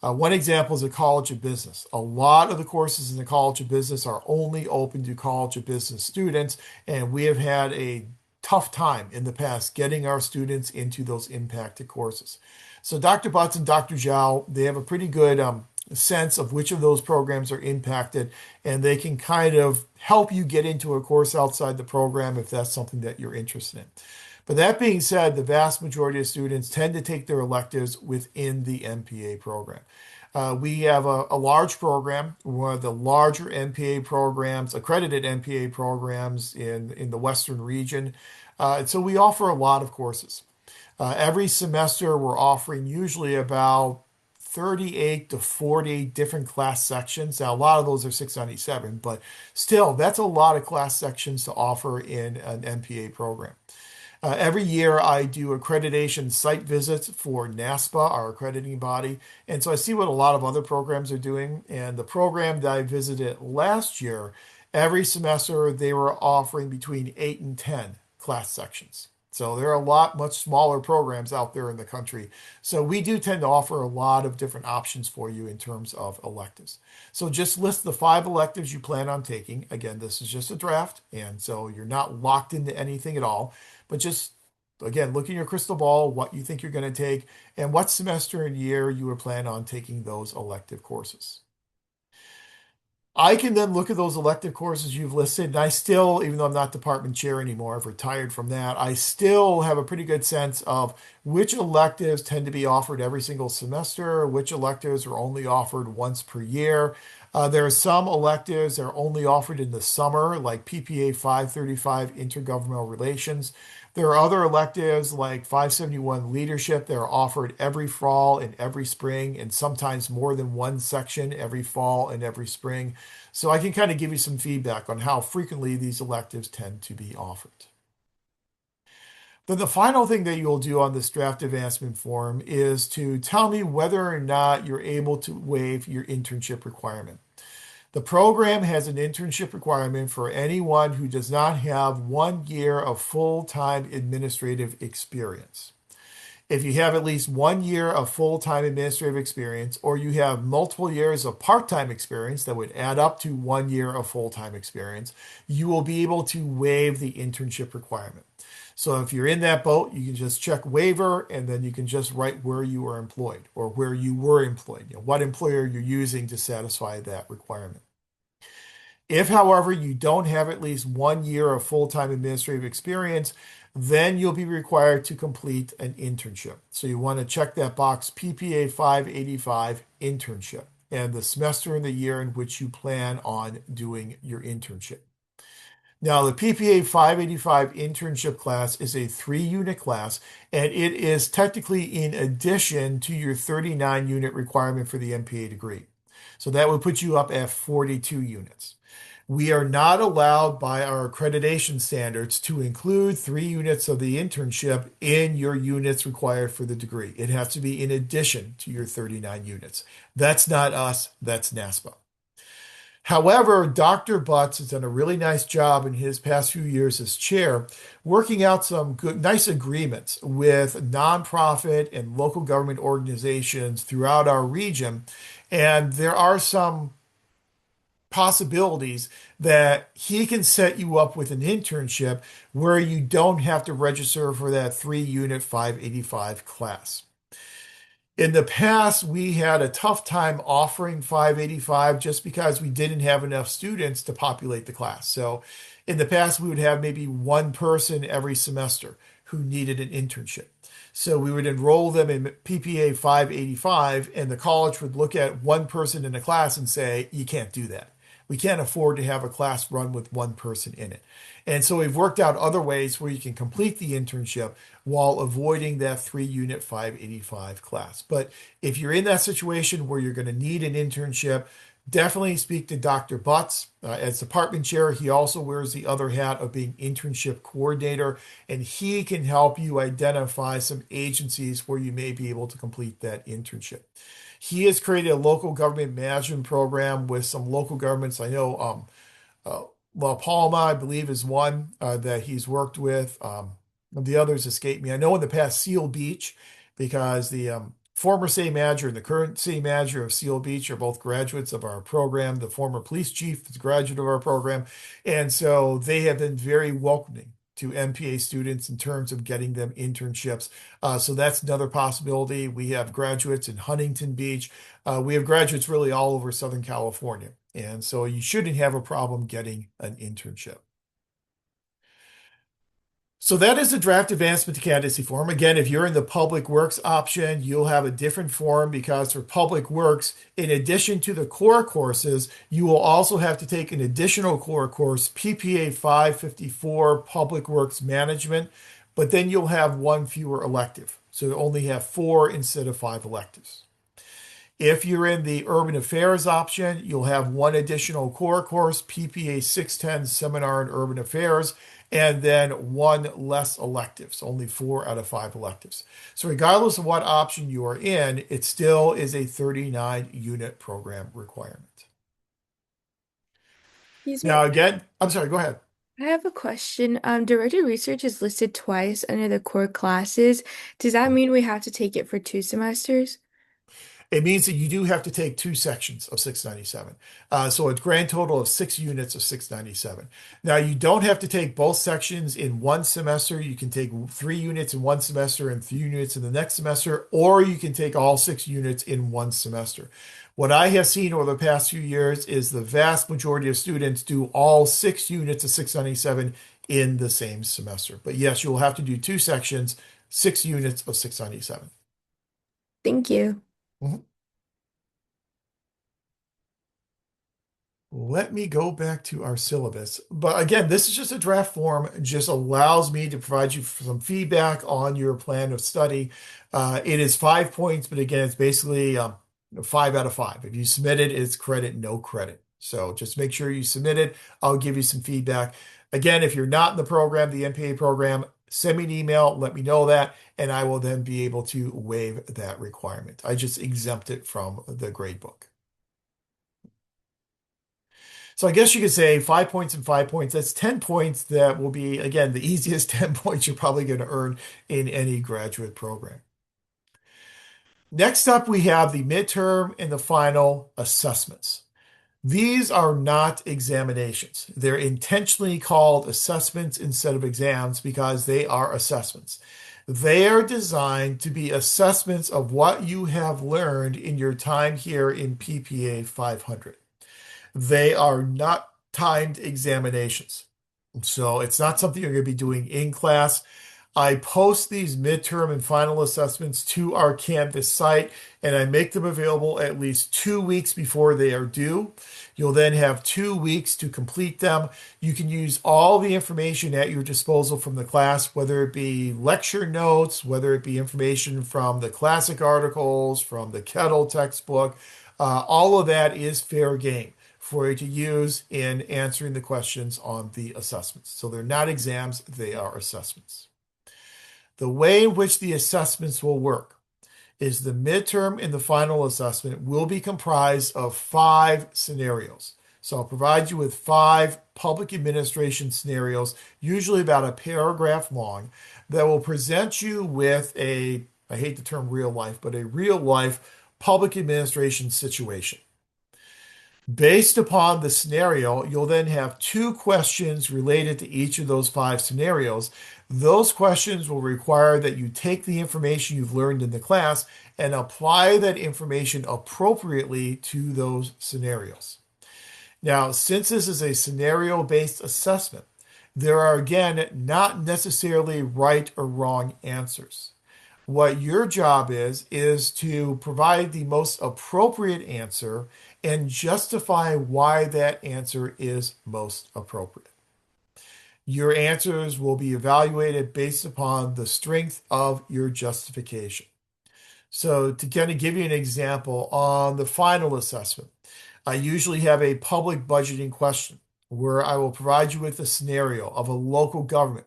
One example is the College of Business. A lot of the courses in the College of Business are only open to College of Business students, and we have had a tough time in the past getting our students into those impacted courses. So Dr. Butts and Dr. Zhao, they have a pretty good sense of which of those programs are impacted, and they can kind of help you get into a course outside the program if that's something that you're interested in. But that being said, the vast majority of students tend to take their electives within the MPA program. We have a large program, one of the larger MPA programs, accredited MPA programs in the Western region. So we offer a lot of courses. Every semester, we're offering usually about 38 to 40 different class sections. Now, a lot of those are 697, but still, that's a lot of class sections to offer in an MPA program. Every year, I do accreditation site visits for NASPA, our accrediting body. And so I see what a lot of other programs are doing. And the program that I visited last year, every semester, they were offering between 8 and 10 class sections. So there are a lot much smaller programs out there in the country. So we do tend to offer a lot of different options for you in terms of electives. So just list the 5 electives you plan on taking. Again, this is just a draft, and so you're not locked into anything at all. But just, again, look in your crystal ball, what you think you're going to take, and what semester and year you would plan on taking those elective courses. I can then look at those elective courses you've listed, and I still, even though I'm not department chair anymore, I've retired from that, I still have a pretty good sense of which electives tend to be offered every single semester, which electives are only offered once per year. There are some electives that are only offered in the summer, like PPA 535 Intergovernmental Relations. There are other electives like 571 Leadership that are offered every fall and every spring, and sometimes more than one section every fall and every spring. So I can kind of give you some feedback on how frequently these electives tend to be offered. Then the final thing that you'll do on this draft advancement form is to tell me whether or not you're able to waive your internship requirement. The program has an internship requirement for anyone who does not have 1 year of full-time administrative experience. If you have at least 1 year of full-time administrative experience, or you have multiple years of part-time experience that would add up to 1 year of full-time experience, you will be able to waive the internship requirement. So if you're in that boat, you can just check waiver and then you can just write where you are employed or where you were employed, what employer you're using to satisfy that requirement. If, however, you don't have at least 1 year of full-time administrative experience, then you'll be required to complete an internship. So you want to check that box PPA 585 internship and the semester and the year in which you plan on doing your internship. Now, the PPA 585 internship class is a 3 unit class, and it is technically in addition to your 39 unit requirement for the MPA degree. So that would put you up at 42 units. We are not allowed by our accreditation standards to include 3 units of the internship in your units required for the degree. It has to be in addition to your 39 units. That's not us, that's NASPA. However, Dr. Butts has done a really nice job in his past few years as chair, working out some good, nice agreements with nonprofit and local government organizations throughout our region. And there are some possibilities that he can set you up with an internship where you don't have to register for that 3 unit 585 class. In the past, we had a tough time offering 585 just because we didn't have enough students to populate the class. So in the past, we would have maybe one person every semester who needed an internship. So we would enroll them in PPA 585, and the college would look at one person in the class and say, you can't do that. We can't afford to have a class run with one person in it. And so we've worked out other ways where you can complete the internship while avoiding that 3 unit 585 class. But if you're in that situation where you're going to need an internship, definitely speak to Dr. Butts. As department chair, he also wears the other hat of being internship coordinator, and he can help you identify some agencies where you may be able to complete that internship. He has created a local government management program with some local governments. I know uh, La Palma, I believe, is one that he's worked with. The others escape me. I know in the past Seal Beach, because the former city manager and the current city manager of Seal Beach are both graduates of our program. The former police chief is a graduate of our program. And so they have been very welcoming to MPA students in terms of getting them internships. So that's another possibility. We have graduates in Huntington Beach. We have graduates really all over Southern California. And so you shouldn't have a problem getting an internship. So that is the draft advancement to candidacy form. Again, if you're in the public works option, you'll have a different form because for public works, in addition to the core courses, you will also have to take an additional core course, PPA 554 Public Works Management, but then you'll have one fewer elective. So you only have four instead of five electives. If you're in the urban affairs option, you'll have one additional core course, PPA 610 Seminar in Urban Affairs, and then one less elective. So only 4 out of 5 electives. So regardless of what option you are in, it still is a 39 unit program requirement. Excuse me. Now again, I'm sorry, go ahead. I have a question. Directed research is listed twice under the core classes. Does that mean we have to take it for 2 semesters? It means that you do have to take two sections of 697. So a grand total of 6 units of 697. Now, you don't have to take both sections in one semester. You can take 3 units in one semester and 3 units in the next semester, or you can take all 6 units in one semester. What I have seen over the past few years is the vast majority of students do all 6 units of 697 in the same semester. But yes, you'll have to do two sections, 6 units of 697. Thank you. Mhm. Let me go back to our syllabus. But again, this is just a draft form. It just allows me to provide you some feedback on your plan of study. It is 5 points, but again, it's basically 5 out of 5. If you submit it, it's credit, no credit. So just make sure you submit it. I'll give you some feedback. Again, if you're not in the program, the MPA program, send me an email, let me know that, and I will then be able to waive that requirement. I just exempt it from the gradebook. So I guess you could say 5 points and 5 points. That's 10 points that will be, again, the easiest 10 points you're probably going to earn in any graduate program. Next up, we have the midterm and the final assessments. These are not examinations. They're intentionally called assessments instead of exams because they are assessments. They are designed to be assessments of what you have learned in your time here in PPA 500. They are not timed examinations. So it's not something you're going to be doing in class. I post these midterm and final assessments to our Canvas site, and I make them available at least 2 weeks before they are due. You'll then have 2 weeks to complete them. You can use all the information at your disposal from the class, whether it be lecture notes, whether it be information from the classic articles, from the Kettle textbook. All of that is fair game for you to use in answering the questions on the assessments. So they're not exams, they are assessments. The way in which the assessments will work is the midterm and the final assessment will be comprised of 5 scenarios. So I'll provide you with 5 public administration scenarios, usually about a paragraph long, that will present you with I hate the term real life, but a real life public administration situation. Based upon the scenario, you'll then have 2 questions related to each of those 5 scenarios. Those questions will require that you take the information you've learned in the class and apply that information appropriately to those scenarios. Now, since this is a scenario-based assessment, there are again not necessarily right or wrong answers. What your job is to provide the most appropriate answer and justify why that answer is most appropriate. Your answers will be evaluated based upon the strength of your justification. So to kind of give you an example, on the final assessment, I usually have a public budgeting question where I will provide you with a scenario of a local government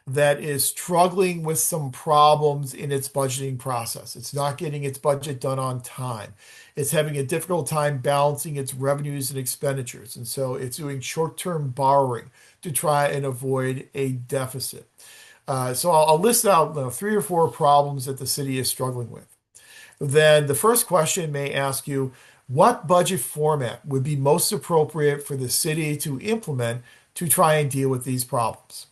that is struggling with some problems in its budgeting process. It's not getting its budget done on time. It's having a difficult time balancing its revenues and expenditures. And so it's doing short-term borrowing to try and avoid a deficit. So I'll list out 3 or 4 problems that the city is struggling with. Then the first question may ask you, what budget format would be most appropriate for the city to implement to try and deal with these problems?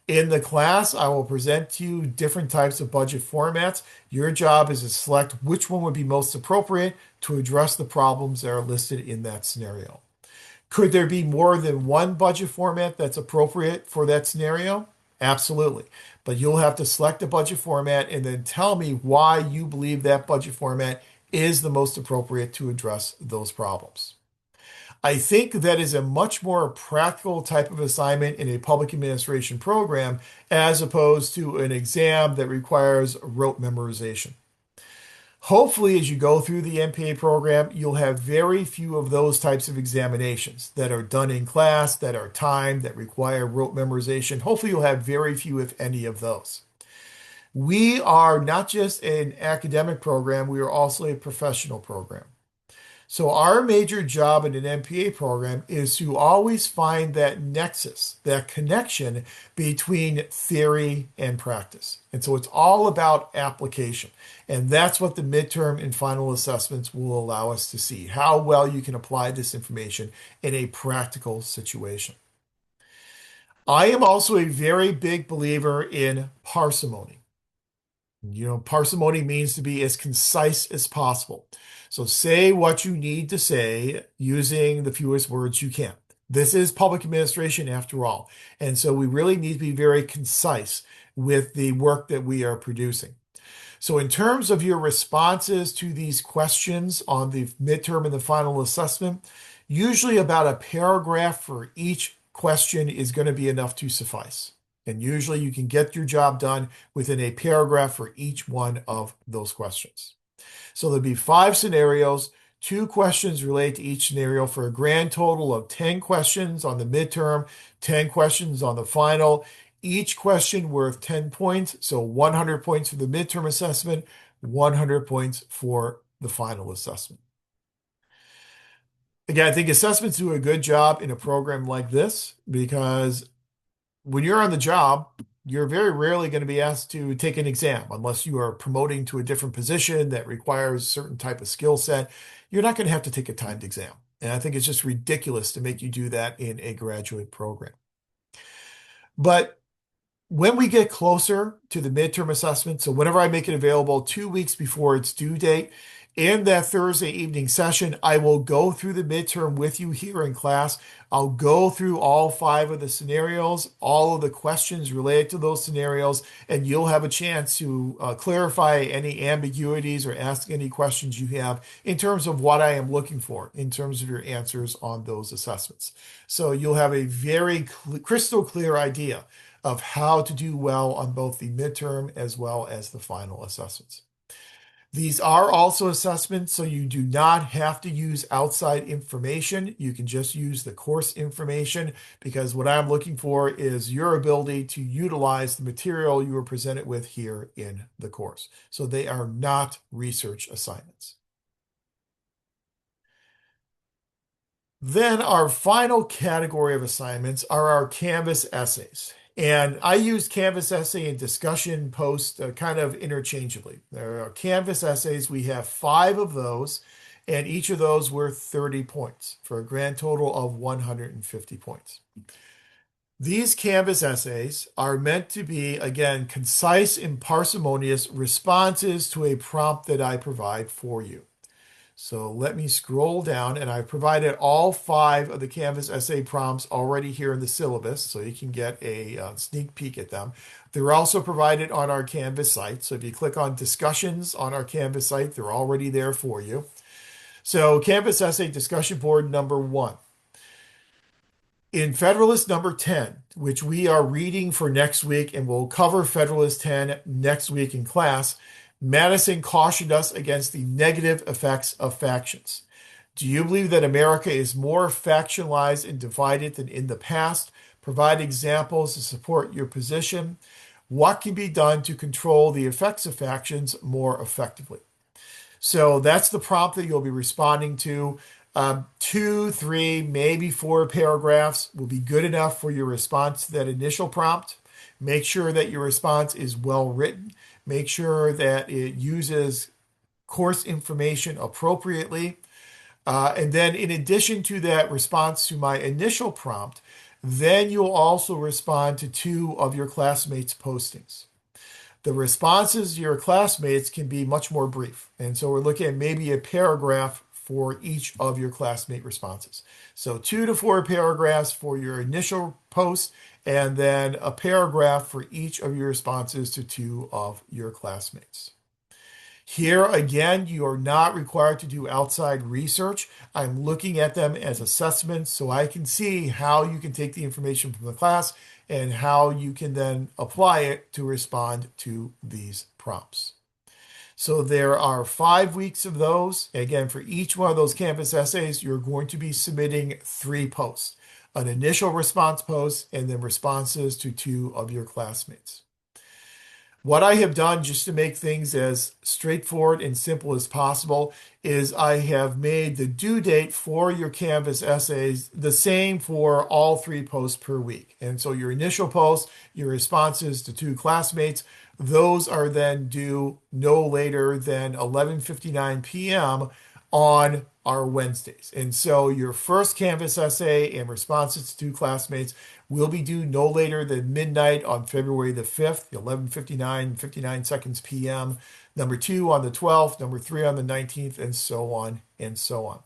In the class, I will present to you different types of budget formats. Your job is to select which one would be most appropriate to address the problems that are listed in that scenario. Could there be more than one budget format that's appropriate for that scenario? Absolutely. But you'll have to select a budget format and then tell me why you believe that budget format is the most appropriate to address those problems. I think that is a much more practical type of assignment in a public administration program as opposed to an exam that requires rote memorization. Hopefully, as you go through the MPA program, you'll have very few of those types of examinations that are done in class, that are timed, that require rote memorization. Hopefully, you'll have very few, if any, of those. We are not just an academic program, we are also a professional program. So our major job in an MPA program is to always find that nexus, that connection between theory and practice. And so it's all about application. And that's what the midterm and final assessments will allow us to see, how well you can apply this information in a practical situation. I am also a very big believer in parsimony. Parsimony means to be as concise as possible. So say what you need to say using the fewest words you can. This is public administration after all. And so we really need to be very concise with the work that we are producing. So in terms of your responses to these questions on the midterm and the final assessment, usually about a paragraph for each question is going to be enough to suffice. And usually you can get your job done within a paragraph for each one of those questions. So there'll be 5 scenarios, 2 questions relate to each scenario for a grand total of 10 questions on the midterm, 10 questions on the final. Each question worth 10 points, so 100 points for the midterm assessment, 100 points for the final assessment. Again, I think assessments do a good job in a program like this because when you're on the job, you're very rarely going to be asked to take an exam unless you are promoting to a different position that requires a certain type of skill set. You're not going to have to take a timed exam. And I think it's just ridiculous to make you do that in a graduate program. But when we get closer to the midterm assessment, so whenever I make it available 2 weeks before its due date, in that Thursday evening session, I will go through the midterm with you here in class. I'll go through all 5 of the scenarios, all of the questions related to those scenarios, and you'll have a chance to clarify any ambiguities or ask any questions you have in terms of what I am looking for in terms of your answers on those assessments. So you'll have a very crystal clear idea of how to do well on both the midterm as well as the final assessments. These are also assessments, so you do not have to use outside information. You can just use the course information because what I'm looking for is your ability to utilize the material you were presented with here in the course. So they are not research assignments. Then our final category of assignments are our Canvas essays. And I use Canvas essay and discussion post kind of interchangeably. There are Canvas essays. We have 5 of those, and each of those worth 30 points for a grand total of 150 points. These Canvas essays are meant to be, again, concise and parsimonious responses to a prompt that I provide for you. So let me scroll down, and I've provided all 5 of the Canvas essay prompts already here in the syllabus, so you can get a sneak peek at them. They're also provided on our Canvas site. So if you click on discussions on our Canvas site, they're already there for you. So Canvas essay discussion board number 1. In Federalist number 10, which we are reading for next week, and we'll cover Federalist 10 next week in class, Madison cautioned us against the negative effects of factions. Do you believe that America is more factionalized and divided than in the past? Provide examples to support your position. What can be done to control the effects of factions more effectively? So that's the prompt that you'll be responding to. 2, 3, maybe 4 paragraphs will be good enough for your response to that initial prompt. Make sure that your response is well written. Make sure that it uses course information appropriately. And then in addition to that response to my initial prompt, then you'll also respond to 2 of your classmates' postings. The responses to your classmates can be much more brief. And so we're looking at maybe a paragraph for each of your classmate responses. So 2 to 4 paragraphs for your initial post, and then a paragraph for each of your responses to 2 of your classmates. Here, again, you are not required to do outside research. I'm looking at them as assessments so I can see how you can take the information from the class and how you can then apply it to respond to these prompts. So there are 5 weeks of those. Again, for each one of those Canvas essays, you're going to be submitting 3 posts, an initial response post and then responses to 2 of your classmates. What I have done just to make things as straightforward and simple as possible is I have made the due date for your Canvas essays the same for all three posts per week. And so your initial post, your responses to two classmates, those are then due no later than 11:59 p.m. on our Wednesdays. And so your first Canvas essay and responses to two classmates will be due no later than midnight on February the 5th, 11:59 seconds p.m. Number two on the 12th, number three on the 19th, and so on and so on.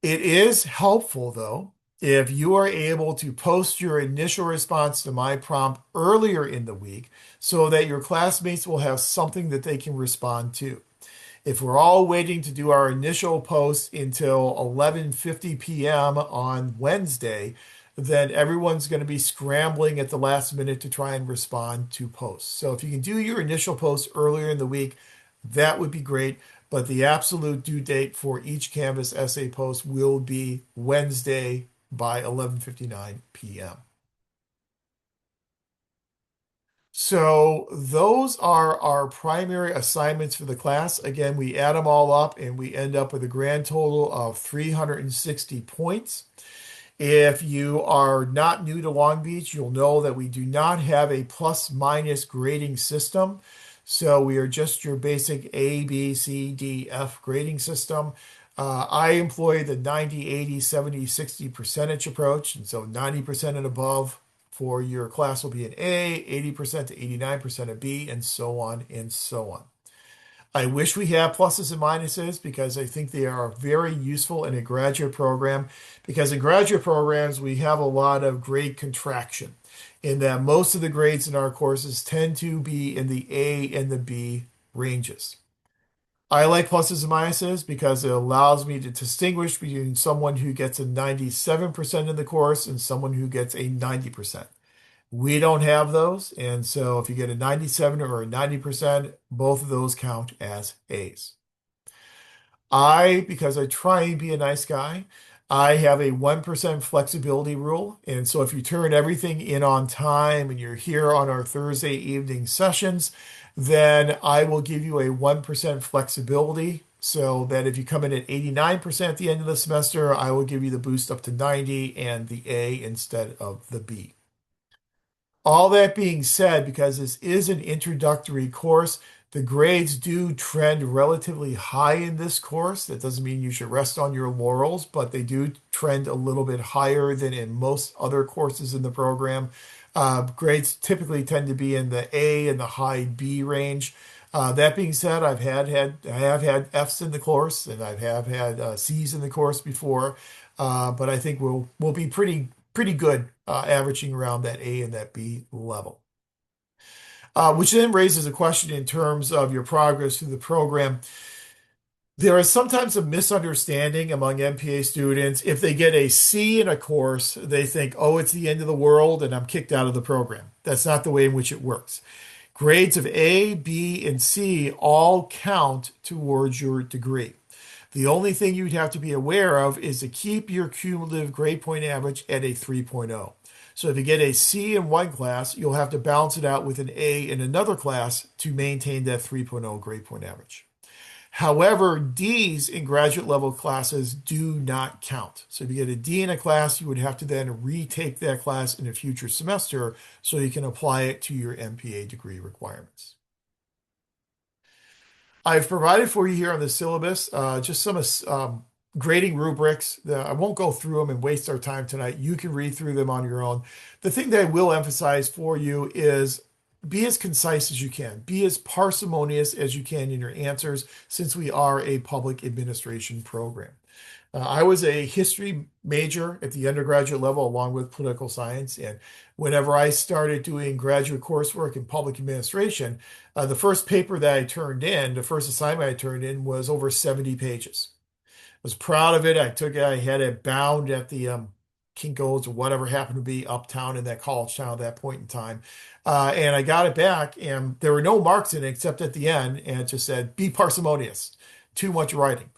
It is helpful, though, if you are able to post your initial response to my prompt earlier in the week so that your classmates will have something that they can respond to. If we're all waiting to do our initial post until 11:50 p.m. on Wednesday, then everyone's going to be scrambling at the last minute to try and respond to posts. So if you can do your initial post earlier in the week, that would be great. But the absolute due date for each Canvas essay post will be Wednesday by 11:59 p.m. So those are our primary assignments for the class. Again, we add them all up and we end up with a grand total of 360 points. If you are not new to Long Beach, you'll know that we do not have a plus minus grading system. So we are just your basic A, B, C, D, F grading system. I employ the 90, 80, 70, 60 percentage approach. And so 90% and above for your class will be an A, 80% to 89% a B, and so on and so on. I wish we had pluses and minuses because I think they are very useful in a graduate program. Because in graduate programs, we have a lot of grade contraction in that most of the grades in our courses tend to be in the A and the B ranges. I like pluses and minuses because it allows me to distinguish between someone who gets a 97% in the course and someone who gets a 90%. We don't have those. And so if you get a 97 or a 90%, both of those count as A's. Because I try and be a nice guy, I have a 1% flexibility rule. And so if you turn everything in on time and you're here on our Thursday evening sessions, then I will give you a 1% flexibility so that if you come in at 89% at the end of the semester, I will give you the boost up to 90 and the A instead of the B. All that being said, because this is an introductory course, the grades do trend relatively high in this course. That doesn't mean you should rest on your laurels, but they do trend a little bit higher than in most other courses in the program. Grades typically tend to be in the A and the high B range. That being said, I have had F's in the course, and I have had C's in the course before. But I think we'll be pretty good averaging around that A and that B level. Which then raises a question in terms of your progress through the program. There is sometimes a misunderstanding among MPA students. If they get a C in a course, they think, oh, it's the end of the world and I'm kicked out of the program. That's not the way in which it works. Grades of A, B, and C all count towards your degree. The only thing you'd have to be aware of is to keep your cumulative grade point average at a 3.0. So if you get a C in one class, you'll have to balance it out with an A in another class to maintain that 3.0 grade point average. However, D's in graduate level classes do not count. So if you get a D in a class, you would have to then retake that class in a future semester so you can apply it to your MPA degree requirements. I've provided for you here on the syllabus just some grading rubrics. I won't go through them and waste our time tonight. You can read through them on your own. The thing that I will emphasize for you is be as concise as you can. Be as parsimonious as you can in your answers since we are a public administration program. I was a history major at the undergraduate level along with political science. And whenever I started doing graduate coursework in public administration, the first paper that I turned in, the first assignment I turned in was over 70 pages. I was proud of it. I had it bound at the Kinko's or whatever happened to be uptown in that college town at that point in time. And I got it back, and there were no marks in it except at the end, and it just said, be parsimonious, too much writing.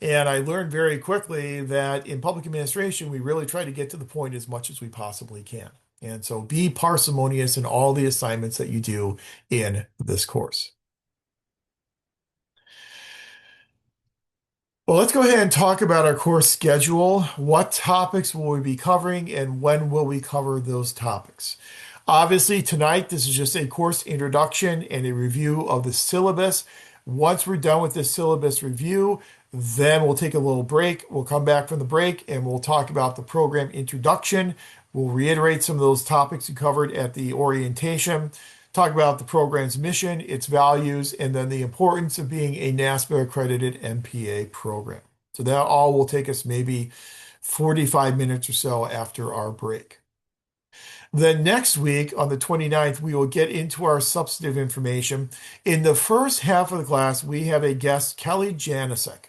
And I learned very quickly that in public administration, we really try to get to the point as much as we possibly can. And so be parsimonious in all the assignments that you do in this course. Well, let's go ahead and talk about our course schedule. What topics will we be covering and when will we cover those topics? Obviously, tonight, this is just a course introduction and a review of the syllabus. Once we're done with this syllabus review, then we'll take a little break. We'll come back from the break and we'll talk about the program introduction. We'll reiterate some of those topics we covered at the orientation, talk about the program's mission, its values, and then the importance of being a NASPA accredited MPA program. So that all will take us maybe 45 minutes or so after our break. Then next week on the 29th, we will get into our substantive information. In the first half of the class, we have a guest, Kelly Janicek.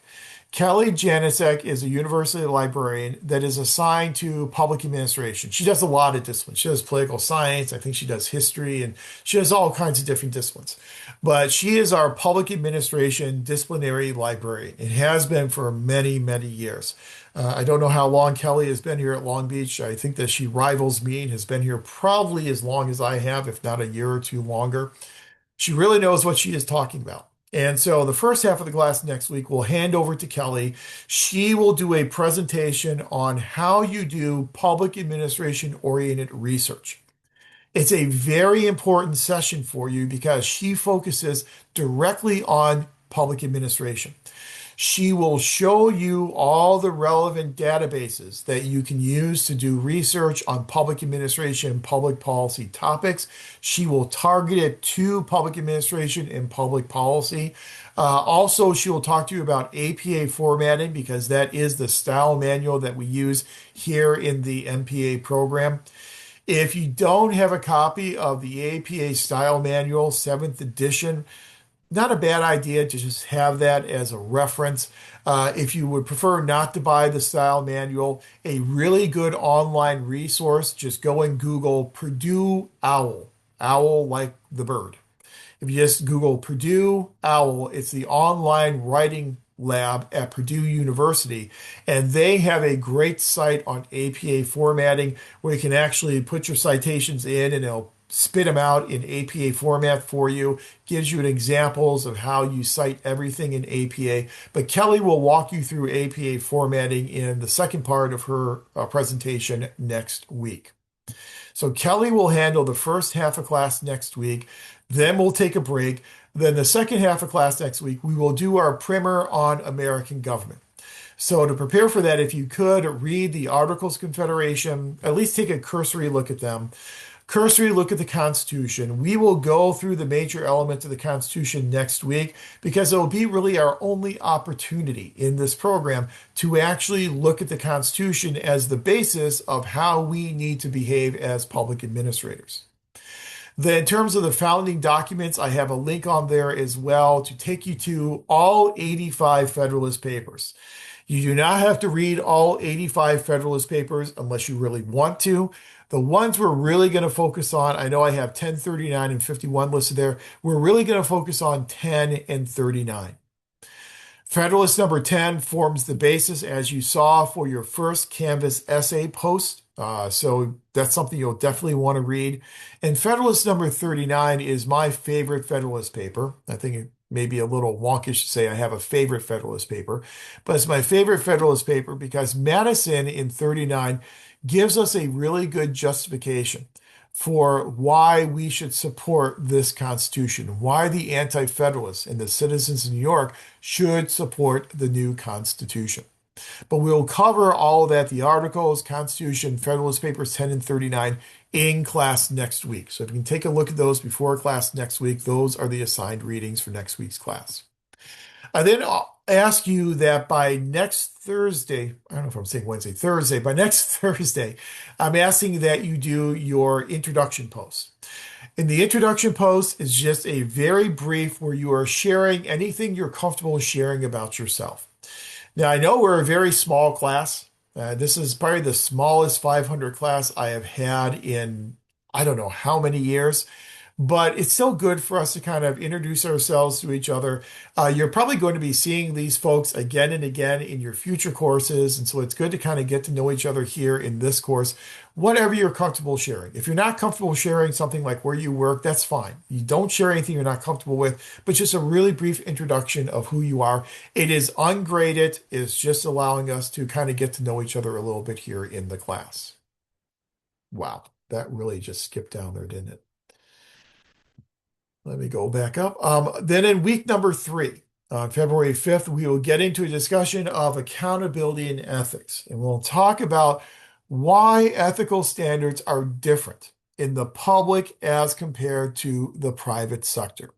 Kelly Janicek is a university librarian that is assigned to public administration. She does a lot of disciplines. She does political science. I think she does history, and she does all kinds of different disciplines. But she is our public administration disciplinary librarian. It has been for many, many years. I don't know how long Kelly has been here at Long Beach. I think that she rivals me and has been here probably as long as I have, if not a year or two longer. She really knows what she is talking about. And so the first half of the class next week, we'll hand over to Kelly. She will do a presentation on how you do public administration oriented research. It's a very important session for you because she focuses directly on public administration. She will show you all the relevant databases that you can use to do research on public administration and public policy topics. She will target it to public administration and public policy. Also, she will talk to you about APA formatting because that is the style manual that we use here in the MPA program. If you don't have a copy of the APA style manual, 7th edition, not a bad idea to just have that as a reference. If you would prefer not to buy the style manual, a really good online resource, just go and Google Purdue OWL, owl like the bird. If you just Google Purdue OWL, it's the online writing lab at Purdue University, and they have a great site on APA formatting where you can actually put your citations in and it'll spit them out in APA format for you, gives you examples of how you cite everything in APA. But Kelly will walk you through APA formatting in the second part of her presentation next week. So Kelly will handle the first half of class next week. Then we'll take a break. Then the second half of class next week, we will do our primer on American government. So to prepare for that, if you could read the Articles of Confederation, at least take a cursory look at them. Cursory look at the Constitution. We will go through the major elements of the Constitution next week because it will be really our only opportunity in this program to actually look at the Constitution as the basis of how we need to behave as public administrators. Then in terms of the founding documents, I have a link on there as well to take you to all 85 Federalist Papers. You do not have to read all 85 Federalist Papers unless you really want to. The ones we're really going to focus on, I know I have 10, 39, and 51 listed there. We're really going to focus on 10 and 39. Federalist number 10 forms the basis, as you saw, for your first Canvas essay post. So that's something you'll definitely want to read. And Federalist number 39 is my favorite Federalist paper. I think it may be a little wonkish to say I have a favorite Federalist paper, but it's my favorite Federalist paper because Madison in 39 gives us a really good justification for why we should support this Constitution, why the Anti-Federalists and the citizens of New York should support the new Constitution. But we'll cover all of that, the articles, Constitution, Federalist Papers 10 and 39 in class next week. So if you can take a look at those before class next week, those are the assigned readings for next week's class. I then ask you that by next Thursday, I don't know if I'm saying Wednesday, Thursday, by next Thursday, I'm asking that you do your introduction post. And the introduction post is just a very brief where you are sharing anything you're comfortable sharing about yourself. Now, I know we're a very small class. This is probably the smallest 500 class I have had in, I don't know how many years. but it's still good for us to kind of introduce ourselves to each other. You're probably going to be seeing these folks again and again in your future courses, and so it's good to kind of get to know each other here in this course, whatever you're comfortable sharing. If you're not comfortable sharing something like where you work, that's fine. You don't share anything you're not comfortable with, but just a really brief introduction of who you are. It is ungraded. It's just allowing us to kind of get to know each other a little bit here in the class. Wow, that really just skipped down there, didn't it? Let me go back up. Then in week number 3, on February 5th, we will get into a discussion of accountability and ethics. And we'll talk about why ethical standards are different in the public as compared to the private sector.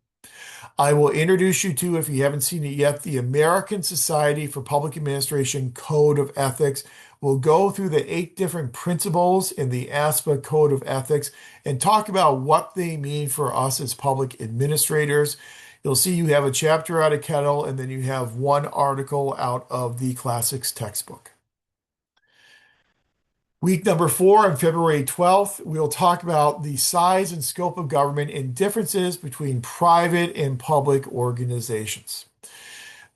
I will introduce you to, if you haven't seen it yet, the American Society for Public Administration Code of Ethics. We'll go through the 8 different principles in the ASPA Code of Ethics and talk about what they mean for us as public administrators. You'll see you have a chapter out of Kettle, and then you have 1 article out of the classics textbook. Week number 4 on February 12th, we'll talk about the size and scope of government and differences between private and public organizations.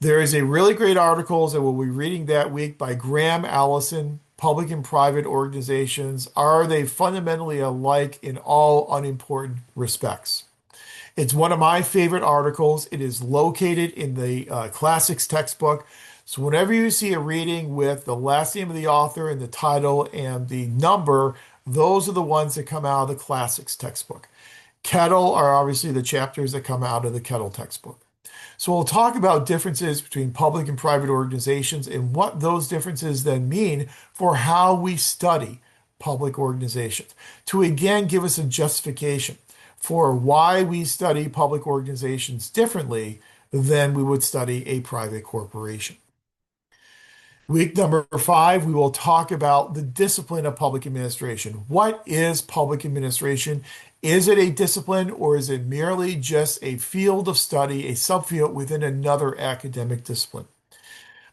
There is a really great article that we'll be reading that week by Graham Allison, Public and Private Organizations. Are they fundamentally alike in all unimportant respects? It's one of my favorite articles. It is located in the classics textbook. So whenever you see a reading with the last name of the author and the title and the number, those are the ones that come out of the classics textbook. Kettle are obviously the chapters that come out of the Kettle textbook. So we'll talk about differences between public and private organizations and what those differences then mean for how we study public organizations, to again give us a justification for why we study public organizations differently than we would study a private corporation. Week number 5, we will talk about the discipline of public administration. What is public administration? Is it a discipline, or is it merely just a field of study, a subfield within another academic discipline?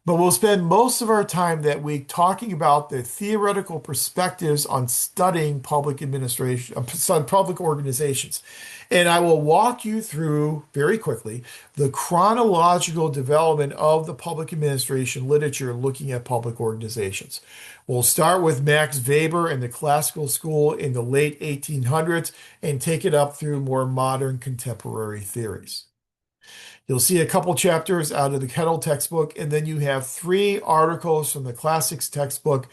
But we'll spend most of our time that week talking about the theoretical perspectives on studying public administration, public organizations. And I will walk you through very quickly the chronological development of the public administration literature looking at public organizations. We'll start with Max Weber and the classical school in the late 1800s and take it up through more modern contemporary theories. You'll see a couple chapters out of the Kettle textbook, and then you have 3 articles from the classics textbook.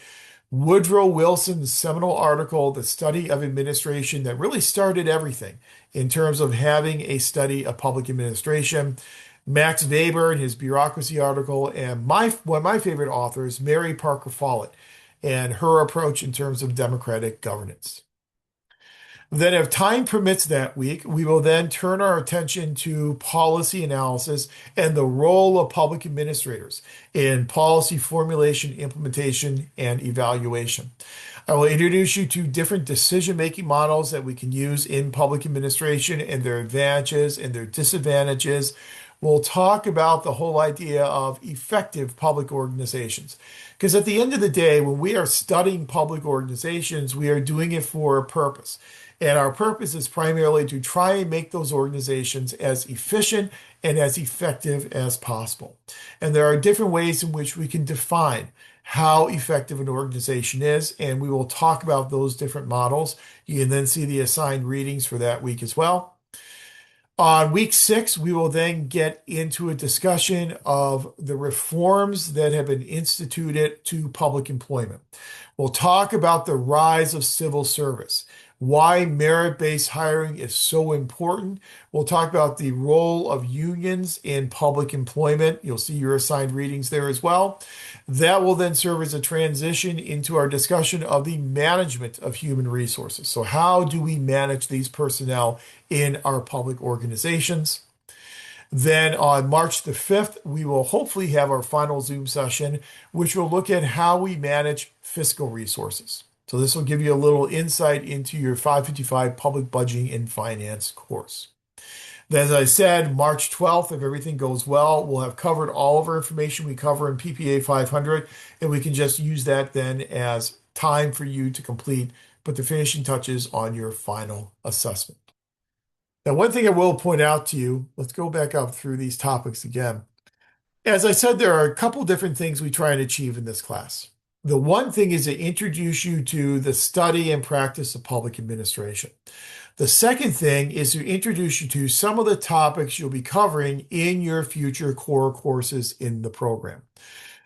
Woodrow Wilson's seminal article, The Study of Administration, that really started everything in terms of having a study of public administration. Max Weber and his bureaucracy article, and one of my favorite authors, Mary Parker Follett, and her approach in terms of democratic governance. Then, if time permits that week, we will then turn our attention to policy analysis and the role of public administrators in policy formulation, implementation, and evaluation. I will introduce you to different decision-making models that we can use in public administration and their advantages and their disadvantages. We'll talk about the whole idea of effective public organizations. Because at the end of the day, when we are studying public organizations, we are doing it for a purpose. And our purpose is primarily to try and make those organizations as efficient and as effective as possible. And there are different ways in which we can define how effective an organization is, and we will talk about those different models. You can then see the assigned readings for that week as well. On week 6, we will then get into a discussion of the reforms that have been instituted to public employment. We'll talk about the rise of civil service, why merit-based hiring is so important. We'll talk about the role of unions in public employment. You'll see your assigned readings there as well. That will then serve as a transition into our discussion of the management of human resources. So how do we manage these personnel in our public organizations? Then on March the 5th, we will hopefully have our final Zoom session, which will look at how we manage fiscal resources. So this will give you a little insight into your 555 Public Budgeting and Finance course. Then, as I said, March 12th, if everything goes well, we'll have covered all of our information we cover in PPA 500, and we can just use that then as time for you to complete, put the finishing touches on your final assessment. Now, one thing I will point out to you, let's go back up through these topics again. As I said, there are a couple different things we try and achieve in this class. The one thing is to introduce you to the study and practice of public administration. The second thing is to introduce you to some of the topics you'll be covering in your future core courses in the program.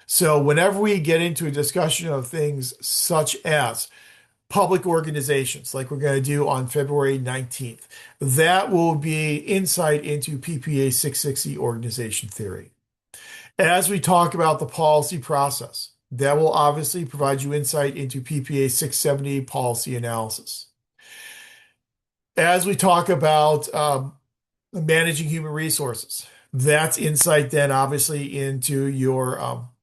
So whenever we get into a discussion of things such as public organizations, like we're going to do on February 19th, that will be insight into PPA 660 organization theory. As we talk about the policy process, that will obviously provide you insight into PPA 670 policy analysis. As we talk about managing human resources, that's insight then obviously into your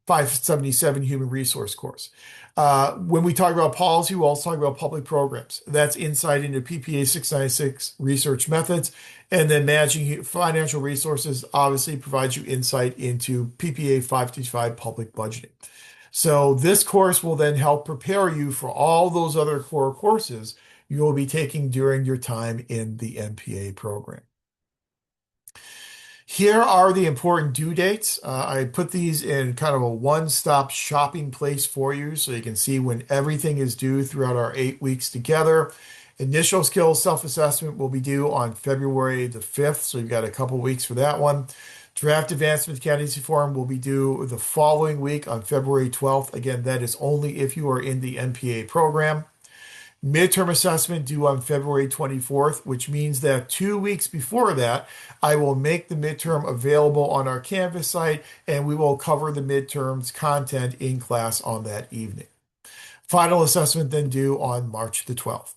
577 human resource course. When we talk about policy, we'll also talk about public programs. That's insight into PPA 696 research methods. And then managing financial resources obviously provides you insight into PPA 525 public budgeting. So this course will then help prepare you for all those other core courses you will be taking during your time in the MPA program. Here are the important due dates. I put these in kind of a one-stop shopping place for you so you can see when everything is due throughout our 8 weeks together. Initial skills self-assessment will be due on February the 5th, so you've got a couple weeks for that one. Draft advancement candidacy form will be due the following week on February 12th. Again, that is only if you are in the MPA program. Midterm assessment due on February 24th, which means that 2 weeks before that, I will make the midterm available on our Canvas site and we will cover the midterms content in class on that evening. Final assessment then due on March the 12th.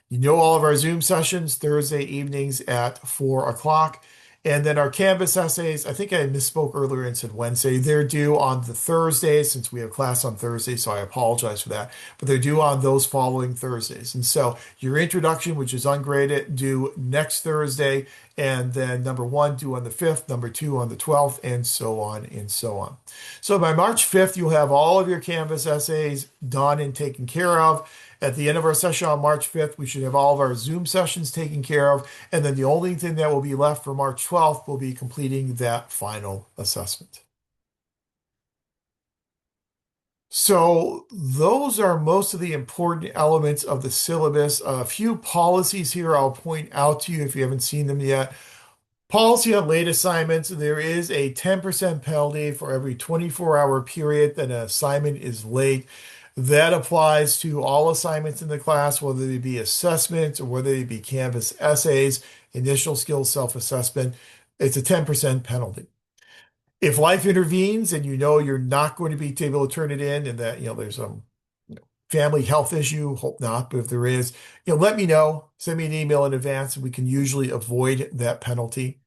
You know all of our Zoom sessions Thursday evenings at 4 o'clock. And then our Canvas essays, I think I misspoke earlier and said Wednesday. They're due on the Thursday since we have class on Thursday, so I apologize for that. But they're due on those following Thursdays. And so your introduction, which is ungraded, due next Thursday. And then number 1 due on the 5th, number 2 on the 12th, and so on and so on. So by March 5th, you'll have all of your Canvas essays done and taken care of. At the end of our session on March 5th, we should have all of our Zoom sessions taken care of. And then the only thing that will be left for March 12th will be completing that final assessment. So those are most of the important elements of the syllabus. A few policies here I'll point out to you if you haven't seen them yet. Policy on late assignments, there is a 10% penalty for every 24-hour period that an assignment is late. That applies to all assignments in the class, whether they be assessments or whether they be Canvas essays, initial skills self-assessment. It's a 10% penalty. If life intervenes and you know you're not going to be able to turn it in and that, there's some family health issue, hope not, but if there is, let me know. Send me an email in advance and we can usually avoid that penalty.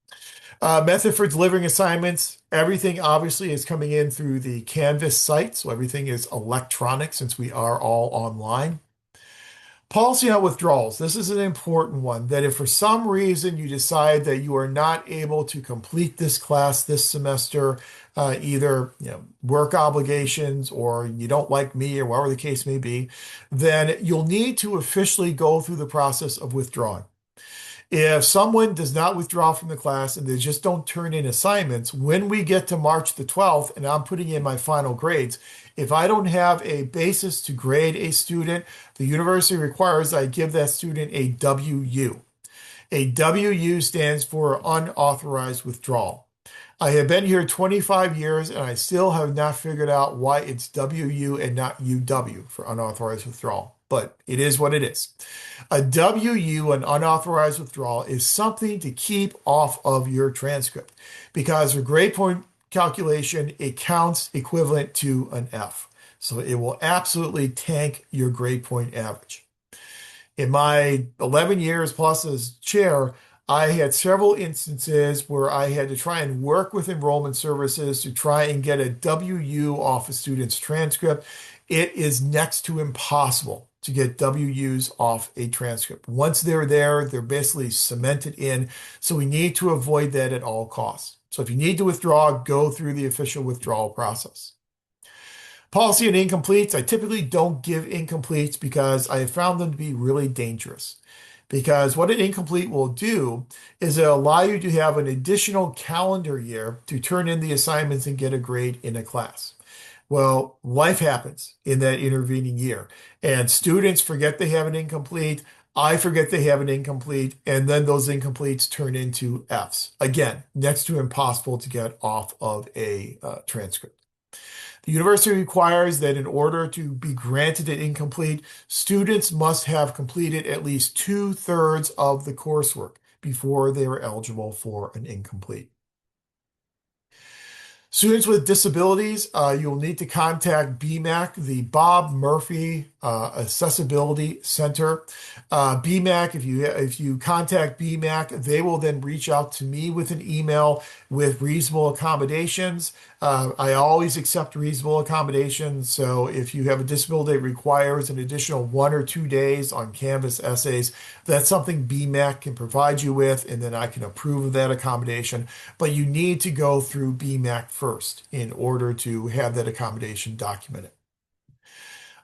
Method for delivering assignments. Everything obviously is coming in through the Canvas site, so everything is electronic since we are all online. Policy on withdrawals. This is an important one, that if for some reason you decide that you are not able to complete this class this semester, either work obligations or you don't like me or whatever the case may be, then you'll need to officially go through the process of withdrawing. If someone does not withdraw from the class and they just don't turn in assignments, when we get to March the 12th and I'm putting in my final grades, if I don't have a basis to grade a student, the university requires I give that student a WU. A WU stands for unauthorized withdrawal. I have been here 25 years and I still have not figured out why it's WU and not UW for unauthorized withdrawal, but it is what it is. A WU, an unauthorized withdrawal, is something to keep off of your transcript because for grade point calculation, it counts equivalent to an F. So it will absolutely tank your grade point average. In my 11 years plus as chair, I had several instances where I had to try and work with enrollment services to try and get a WU off a student's transcript. It is next to impossible to get WUs off a transcript. Once they're there, they're basically cemented in. So we need to avoid that at all costs. So if you need to withdraw, go through the official withdrawal process. Policy on incompletes. I typically don't give incompletes because I have found them to be really dangerous. because what an incomplete will do is it'll allow you to have an additional calendar year to turn in the assignments and get a grade in a class. Well, life happens in that intervening year, and students forget they have an incomplete. I forget they have an incomplete, and then those incompletes turn into Fs. Again, next to impossible to get off of a transcript. The university requires that in order to be granted an incomplete, students must have completed at least two-thirds of the coursework before they are eligible for an incomplete. Students with disabilities, you'll need to contact BMAC, the Bob Murphy Accessibility Center. BMAC, if you contact BMAC, they will then reach out to me with an email with reasonable accommodations. I always accept reasonable accommodations. So if you have a disability that requires an additional 1 or 2 days on Canvas essays, that's something BMAC can provide you with, and then I can approve of that accommodation. But you need to go through BMAC first in order to have that accommodation documented.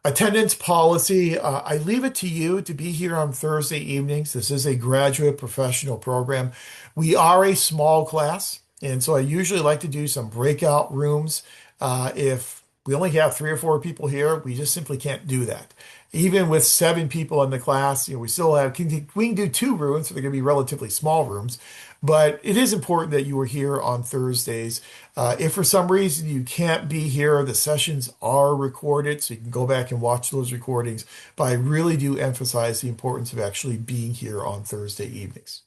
Attendance policy, I leave it to you to be here on Thursday evenings. This is a graduate professional program. We are a small class, and so I usually like to do some breakout rooms. If we only have 3 or 4 people here, we just simply can't do that. Even with 7 people in the class, we still we can do 2 rooms, so they're going to be relatively small rooms. But it is important that you are here on Thursdays. If for some reason you can't be here, the sessions are recorded, so you can go back and watch those recordings. But I really do emphasize the importance of actually being here on Thursday evenings.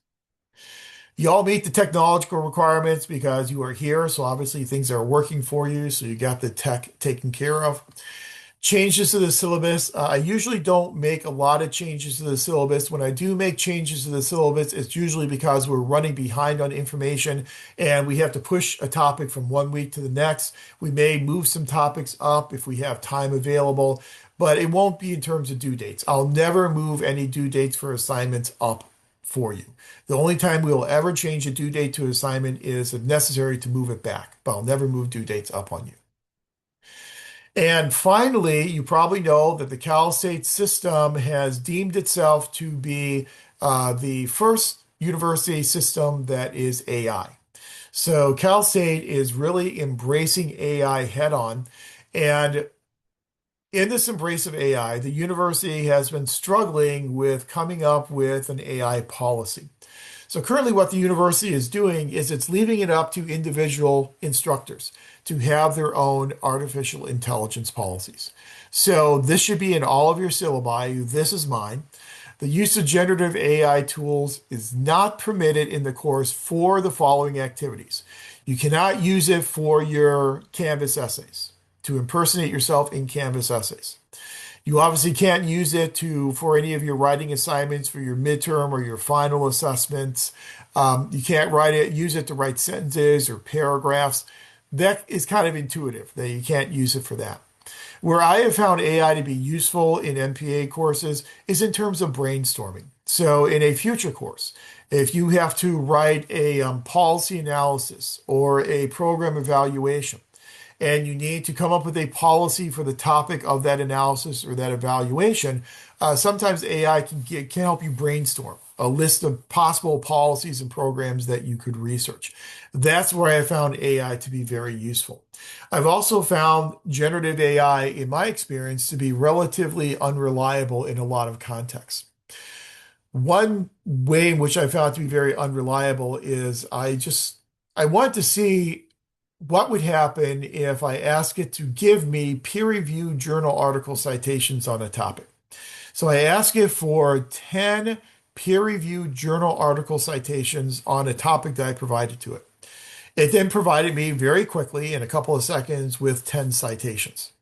You all meet the technological requirements because you are here, so obviously things are working for you, so you got the tech taken care of. Changes to the syllabus. I usually don't make a lot of changes to the syllabus. When I do make changes to the syllabus, it's usually because we're running behind on information and we have to push a topic from one week to the next. We may move some topics up if we have time available, but it won't be in terms of due dates. I'll never move any due dates for assignments up for you. The only time we will ever change a due date to an assignment is if necessary to move it back, but I'll never move due dates up on you. And finally, you probably know that the Cal State system has deemed itself to be the first university system that is AI. So Cal State is really embracing AI head on. And in this embrace of AI, the university has been struggling with coming up with an AI policy. So currently what the university is doing is it's leaving it up to individual instructors to have their own artificial intelligence policies. So this should be in all of your syllabi. This is mine. The use of generative AI tools is not permitted in the course for the following activities. You cannot use it for your Canvas essays, to impersonate yourself in Canvas essays. You obviously can't use it for any of your writing assignments for your midterm or your final assessments. You can't use it to write sentences or paragraphs. That is kind of intuitive that you can't use it for that. Where I have found AI to be useful in MPA courses is in terms of brainstorming. So in a future course, if you have to write a policy analysis or a program evaluation, and you need to come up with a policy for the topic of that analysis or that evaluation, sometimes AI can help you brainstorm a list of possible policies and programs that you could research. That's where I found AI to be very useful. I've also found generative AI, in my experience, to be relatively unreliable in a lot of contexts. One way in which I found it to be very unreliable is I want to see what would happen if I ask it to give me peer-reviewed journal article citations on a topic. So I ask it for 10 peer-reviewed journal article citations on a topic that I provided to it. It then provided me very quickly, in a couple of seconds, with 10 citations.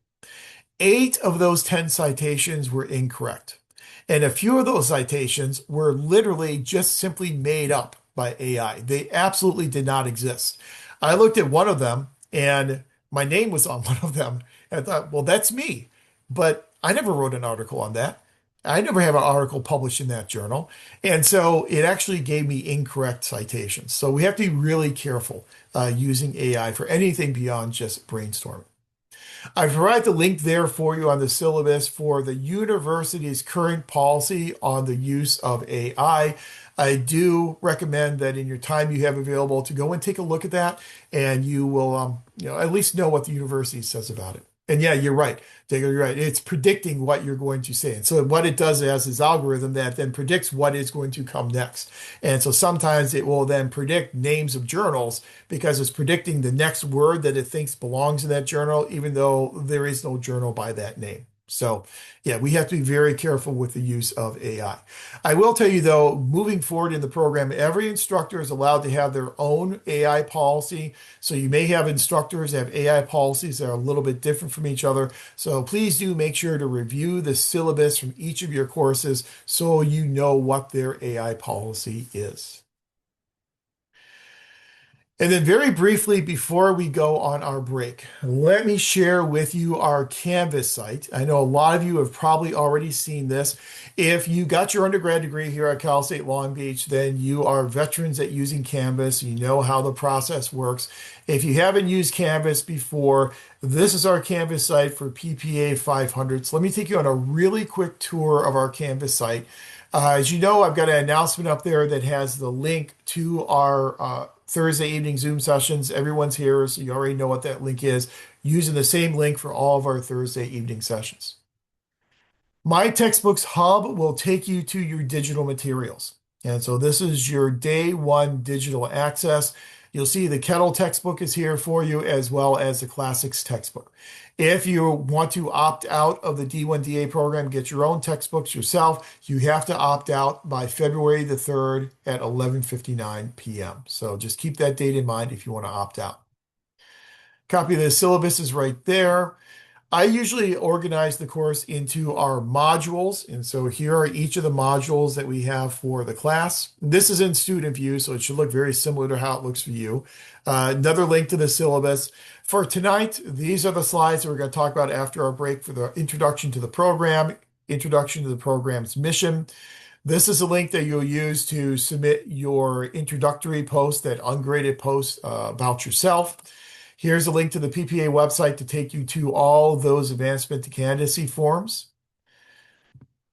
8 of those 10 citations were incorrect. And a few of those citations were literally just simply made up by AI. They absolutely did not exist. I looked at one of them and my name was on one of them. And I thought, well, that's me. But I never wrote an article on that. I never have an article published in that journal. And so it actually gave me incorrect citations. So we have to be really careful using AI for anything beyond just brainstorming. I provide the link there for you on the syllabus for the university's current policy on the use of AI. I do recommend that in your time you have available to go and take a look at that, and you will, at least know what the university says about it. And yeah, you're right. Jacob, you're right. It's predicting what you're going to say. And so what it does is this algorithm that then predicts what is going to come next. And so sometimes it will then predict names of journals because it's predicting the next word that it thinks belongs in that journal, even though there is no journal by that name. So, yeah, we have to be very careful with the use of AI. I will tell you, though, moving forward in the program, every instructor is allowed to have their own AI policy. So you may have instructors that have AI policies that are a little bit different from each other. So please do make sure to review the syllabus from each of your courses so you know what their AI policy is. And then very briefly before we go on our break, let me share with you our Canvas site. I know a lot of you have probably already seen this. If you got your undergrad degree here at Cal State Long Beach, then you are veterans at using Canvas. You know how the process works. If you haven't used Canvas before, this is our Canvas site for PPA 500. So let me take you on a really quick tour of our Canvas site. As you know, I've got an announcement up there that has the link to our Thursday evening Zoom sessions. Everyone's here, so you already know what that link is, using the same link for all of our Thursday evening sessions. My Textbooks Hub will take you to your digital materials. And so this is your day one digital access. You'll see the Kettle textbook is here for you, as well as the Classics textbook. If you want to opt out of the D1DA program, get your own textbooks yourself, you have to opt out by February the 3rd at 11:59 p.m. So just keep that date in mind if you want to opt out. Copy of the syllabus is right there. I usually organize the course into our modules. And so here are each of the modules that we have for the class. This is in student view, so it should look very similar to how it looks for you. Another link to the syllabus. For tonight, these are the slides that we're going to talk about after our break for the introduction to the program, introduction to the program's mission. This is a link that you'll use to submit your introductory post, that ungraded post about yourself. Here's a link to the PPA website to take you to all those advancement to candidacy forms.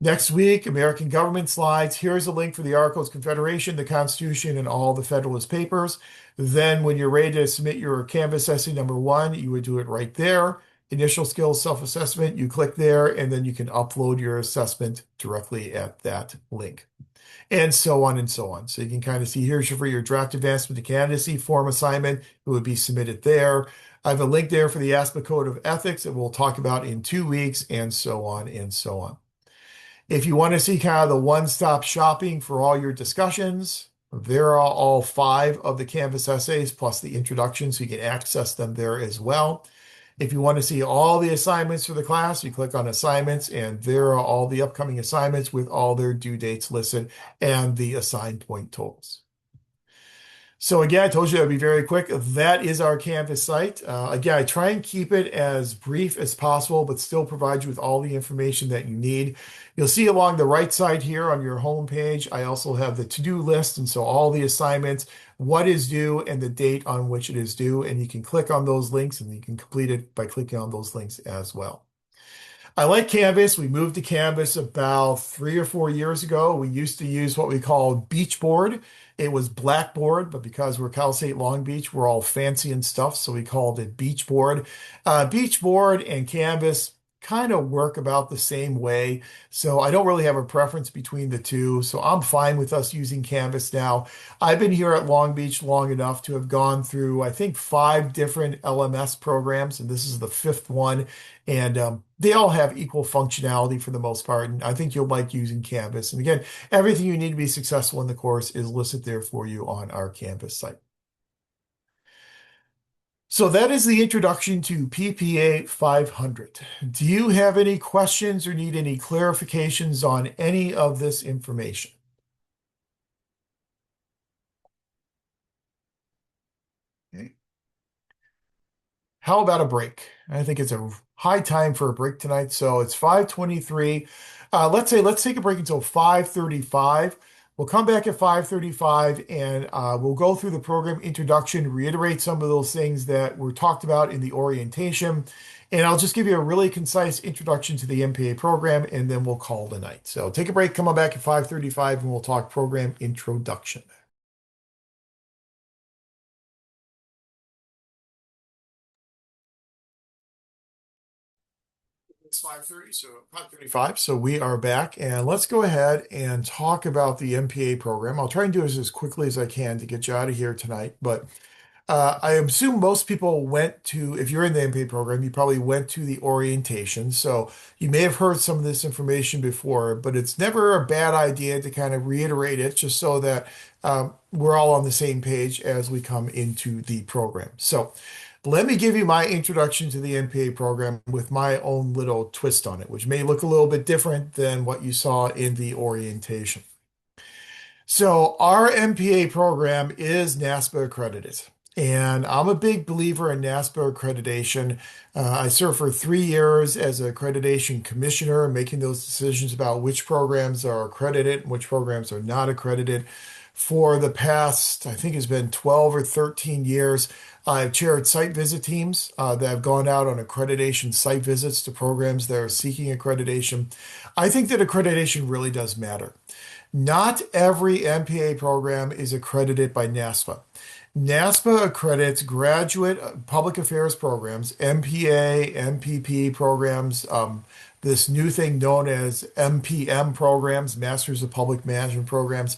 Next week, American government slides. Here's a link for the Articles of Confederation, the Constitution, and all the Federalist Papers. Then when you're ready to submit your Canvas essay number 1, you would do it right there. Initial skills self-assessment, you click there, and then you can upload your assessment directly at that link. And so on and so on. So you can kind of see here's for your draft advancement to candidacy form assignment. It would be submitted there. I have a link there for the ASPA Code of Ethics that we'll talk about in 2 weeks, and so on and so on. If you want to see kind of the one-stop shopping for all your discussions, there are all 5 of the Canvas essays plus the introduction, so you can access them there as well. If you want to see all the assignments for the class, you click on assignments, and there are all the upcoming assignments with all their due dates listed and the assigned point totals. So again, I told you that would be very quick. That is our Canvas site. Again, I try and keep it as brief as possible, but still provide you with all the information that you need. You'll see along the right side here on your home page, I also have the to-do list. And so all the assignments, what is due, and the date on which it is due. And you can click on those links, and you can complete it by clicking on those links as well. I like Canvas. We moved to Canvas about 3 or 4 years ago. We used to use what we called Beachboard. It was Blackboard, but because we're Cal State Long Beach, we're all fancy and stuff, so we called it Beachboard. Beachboard and Canvas kind of work about the same way, so I don't really have a preference between the two, so I'm fine with us using Canvas now. I've been here at Long Beach long enough to have gone through, I think, 5 different LMS programs, and this is the 5th one, and they all have equal functionality for the most part, and I think you'll like using Canvas. And again, everything you need to be successful in the course is listed there for you on our Canvas site. So that is the introduction to PPA 500. Do you have any questions or need any clarifications on any of this information? Okay. How about a break? I think it's a high time for a break tonight. So it's 5:23. Let's take a break until 5:35. We'll come back at 5:35 and we'll go through the program introduction, reiterate some of those things that were talked about in the orientation, and I'll just give you a really concise introduction to the MPA program, and then we'll call it a night. So take a break, come on back at 5:35, and we'll talk program introduction. It's 5:30, so 5:35. So we are back, and let's go ahead and talk about the MPA program. I'll try and do this as quickly as I can to get you out of here tonight, but I assume most people went to, if you're in the MPA program, you probably went to the orientation. So you may have heard some of this information before, but it's never a bad idea to kind of reiterate it just so that we're all on the same page as we come into the program. So let me give you my introduction to the MPA program with my own little twist on it, which may look a little bit different than what you saw in the orientation. So our MPA program is NASPA accredited, and I'm a big believer in NASPA accreditation. I served for 3 years as an accreditation commissioner, making those decisions about which programs are accredited and which programs are not accredited. For the past, I think it's been 12 or 13 years, I've chaired site visit teams that have gone out on accreditation site visits to programs that are seeking accreditation. I think that accreditation really does matter. Not every MPA program is accredited by NASPA. NASPA accredits graduate public affairs programs, MPA, MPP programs, this new thing known as MPM programs, Masters of Public Management programs.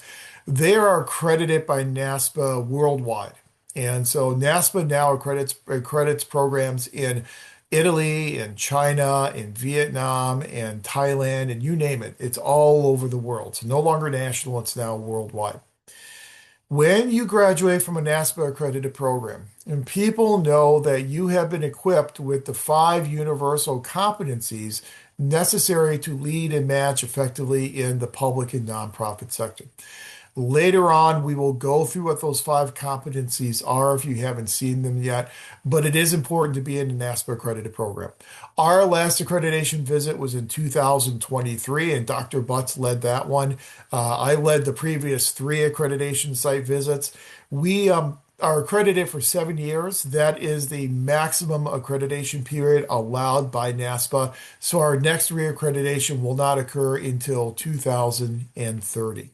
They are accredited by NASPA worldwide. And so NASPA now accredits programs in Italy and China and Vietnam and Thailand and you name it. It's all over the world. It's no longer national, it's now worldwide. When you graduate from a NASPA accredited program, and people know that you have been equipped with the 5 universal competencies necessary to lead and manage effectively in the public and nonprofit sector. Later on, we will go through what those 5 competencies are if you haven't seen them yet, but it is important to be in a NASPA accredited program. Our last accreditation visit was in 2023, and Dr. Butts led that one. I led the previous 3 accreditation site visits. We are accredited for 7 years. That is the maximum accreditation period allowed by NASPA. So our next reaccreditation will not occur until 2030.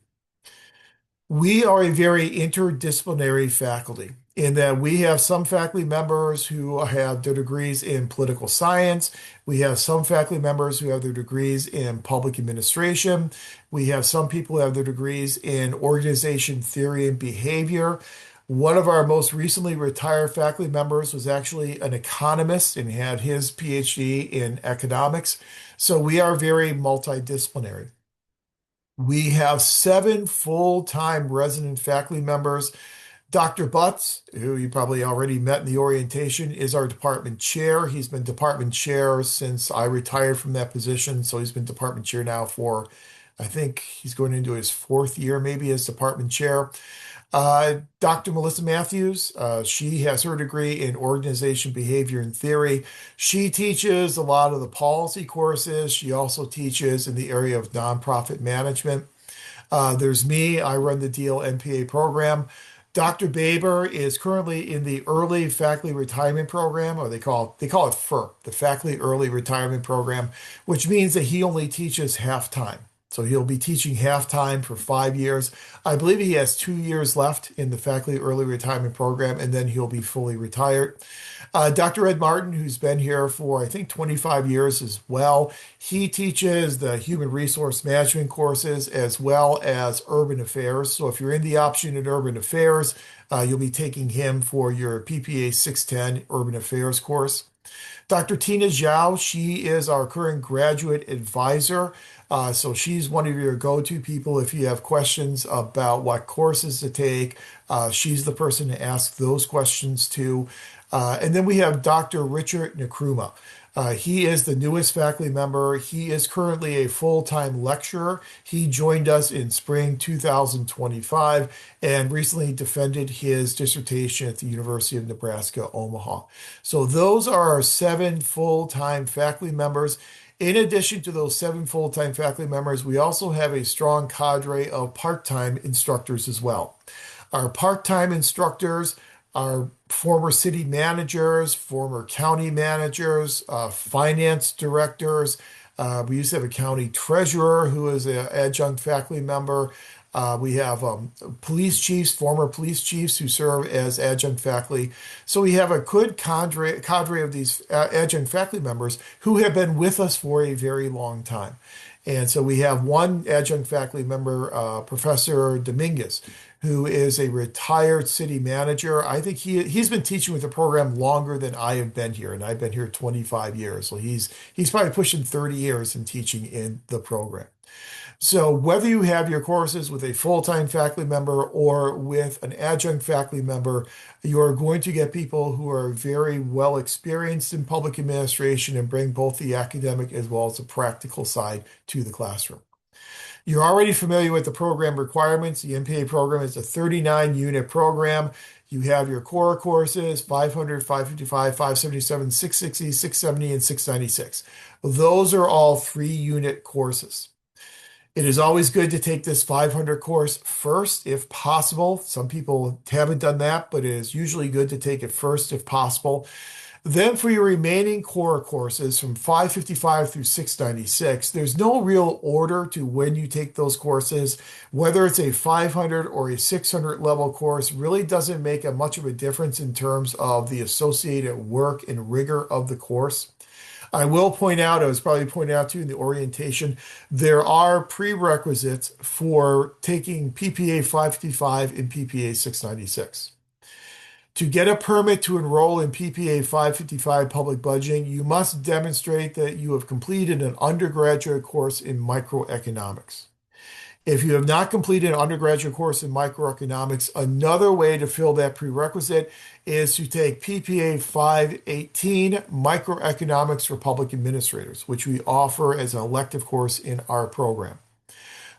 We are a very interdisciplinary faculty in that we have some faculty members who have their degrees in political science. We have some faculty members who have their degrees in public administration. We have some people who have their degrees in organization theory and behavior. One of our most recently retired faculty members was actually an economist and had his PhD in economics. So we are very multidisciplinary. We have 7 full-time resident faculty members. Dr. Butts, who you probably already met in the orientation, is our department chair. He's been department chair since I retired from that position. So he's been department chair now for, I think he's going into his 4th year maybe as department chair. Dr. Melissa Matthews, she has her degree in organization behavior and theory. She teaches a lot of the policy courses. She also teaches in the area of nonprofit management. There's me, I run the Deal MPA program. Dr. Baber is currently in the early faculty retirement program, or they call it FER, the Faculty Early Retirement Program, which means that he only teaches half time. So he'll be teaching half time for 5 years. I believe he has 2 years left in the Faculty Early Retirement Program, and then he'll be fully retired. Dr. Ed Martin, who's been here for, I think, 25 years as well, he teaches the human resource management courses as well as urban affairs. So if you're in the option in urban affairs, you'll be taking him for your PPA 610 urban affairs course. Dr. Tina Zhao, she is our current graduate advisor. So she's one of your go-to people if you have questions about what courses to take. She's the person to ask those questions to. And then we have Dr. Richard Nkrumah. He is the newest faculty member. He is currently a full-time lecturer. He joined us in spring 2025 and recently defended his dissertation at the University of Nebraska, Omaha. So those are our 7 full-time faculty members. In addition to those 7 full-time faculty members, we also have a strong cadre of part-time instructors as well. Our part-time instructors are former city managers, former county managers, finance directors. We used to have a county treasurer who is an adjunct faculty member. We have police chiefs, former police chiefs who serve as adjunct faculty. So we have a good cadre of these adjunct faculty members who have been with us for a very long time. And so we have one adjunct faculty member, Professor Dominguez, who is a retired city manager. I think he's been teaching with the program longer than I have been here, and I've been here 25 years. So he's probably pushing 30 years in teaching in the program. So whether you have your courses with a full-time faculty member or with an adjunct faculty member, you are going to get people who are very well experienced in public administration and bring both the academic as well as the practical side to the classroom. You're already familiar with the program requirements. The MPA program is a 39-unit program. You have your core courses, 500, 555, 577, 660, 670, and 696. Those are all 3-unit courses. It is always good to take this 500 course first, if possible. Some people haven't done that, but it is usually good to take it first if possible. Then for your remaining core courses from 555 through 696, there's no real order to when you take those courses. Whether it's a 500 or a 600 level course really doesn't make much of a difference in terms of the associated work and rigor of the course. I will point out, I was probably pointed out to you in the orientation, there are prerequisites for taking PPA 555 and PPA 696. To get a permit to enroll in PPA 555 public budgeting, you must demonstrate that you have completed an undergraduate course in microeconomics. If you have not completed an undergraduate course in microeconomics, another way to fill that prerequisite is to take PPA 518 Microeconomics for Public Administrators, which we offer as an elective course in our program.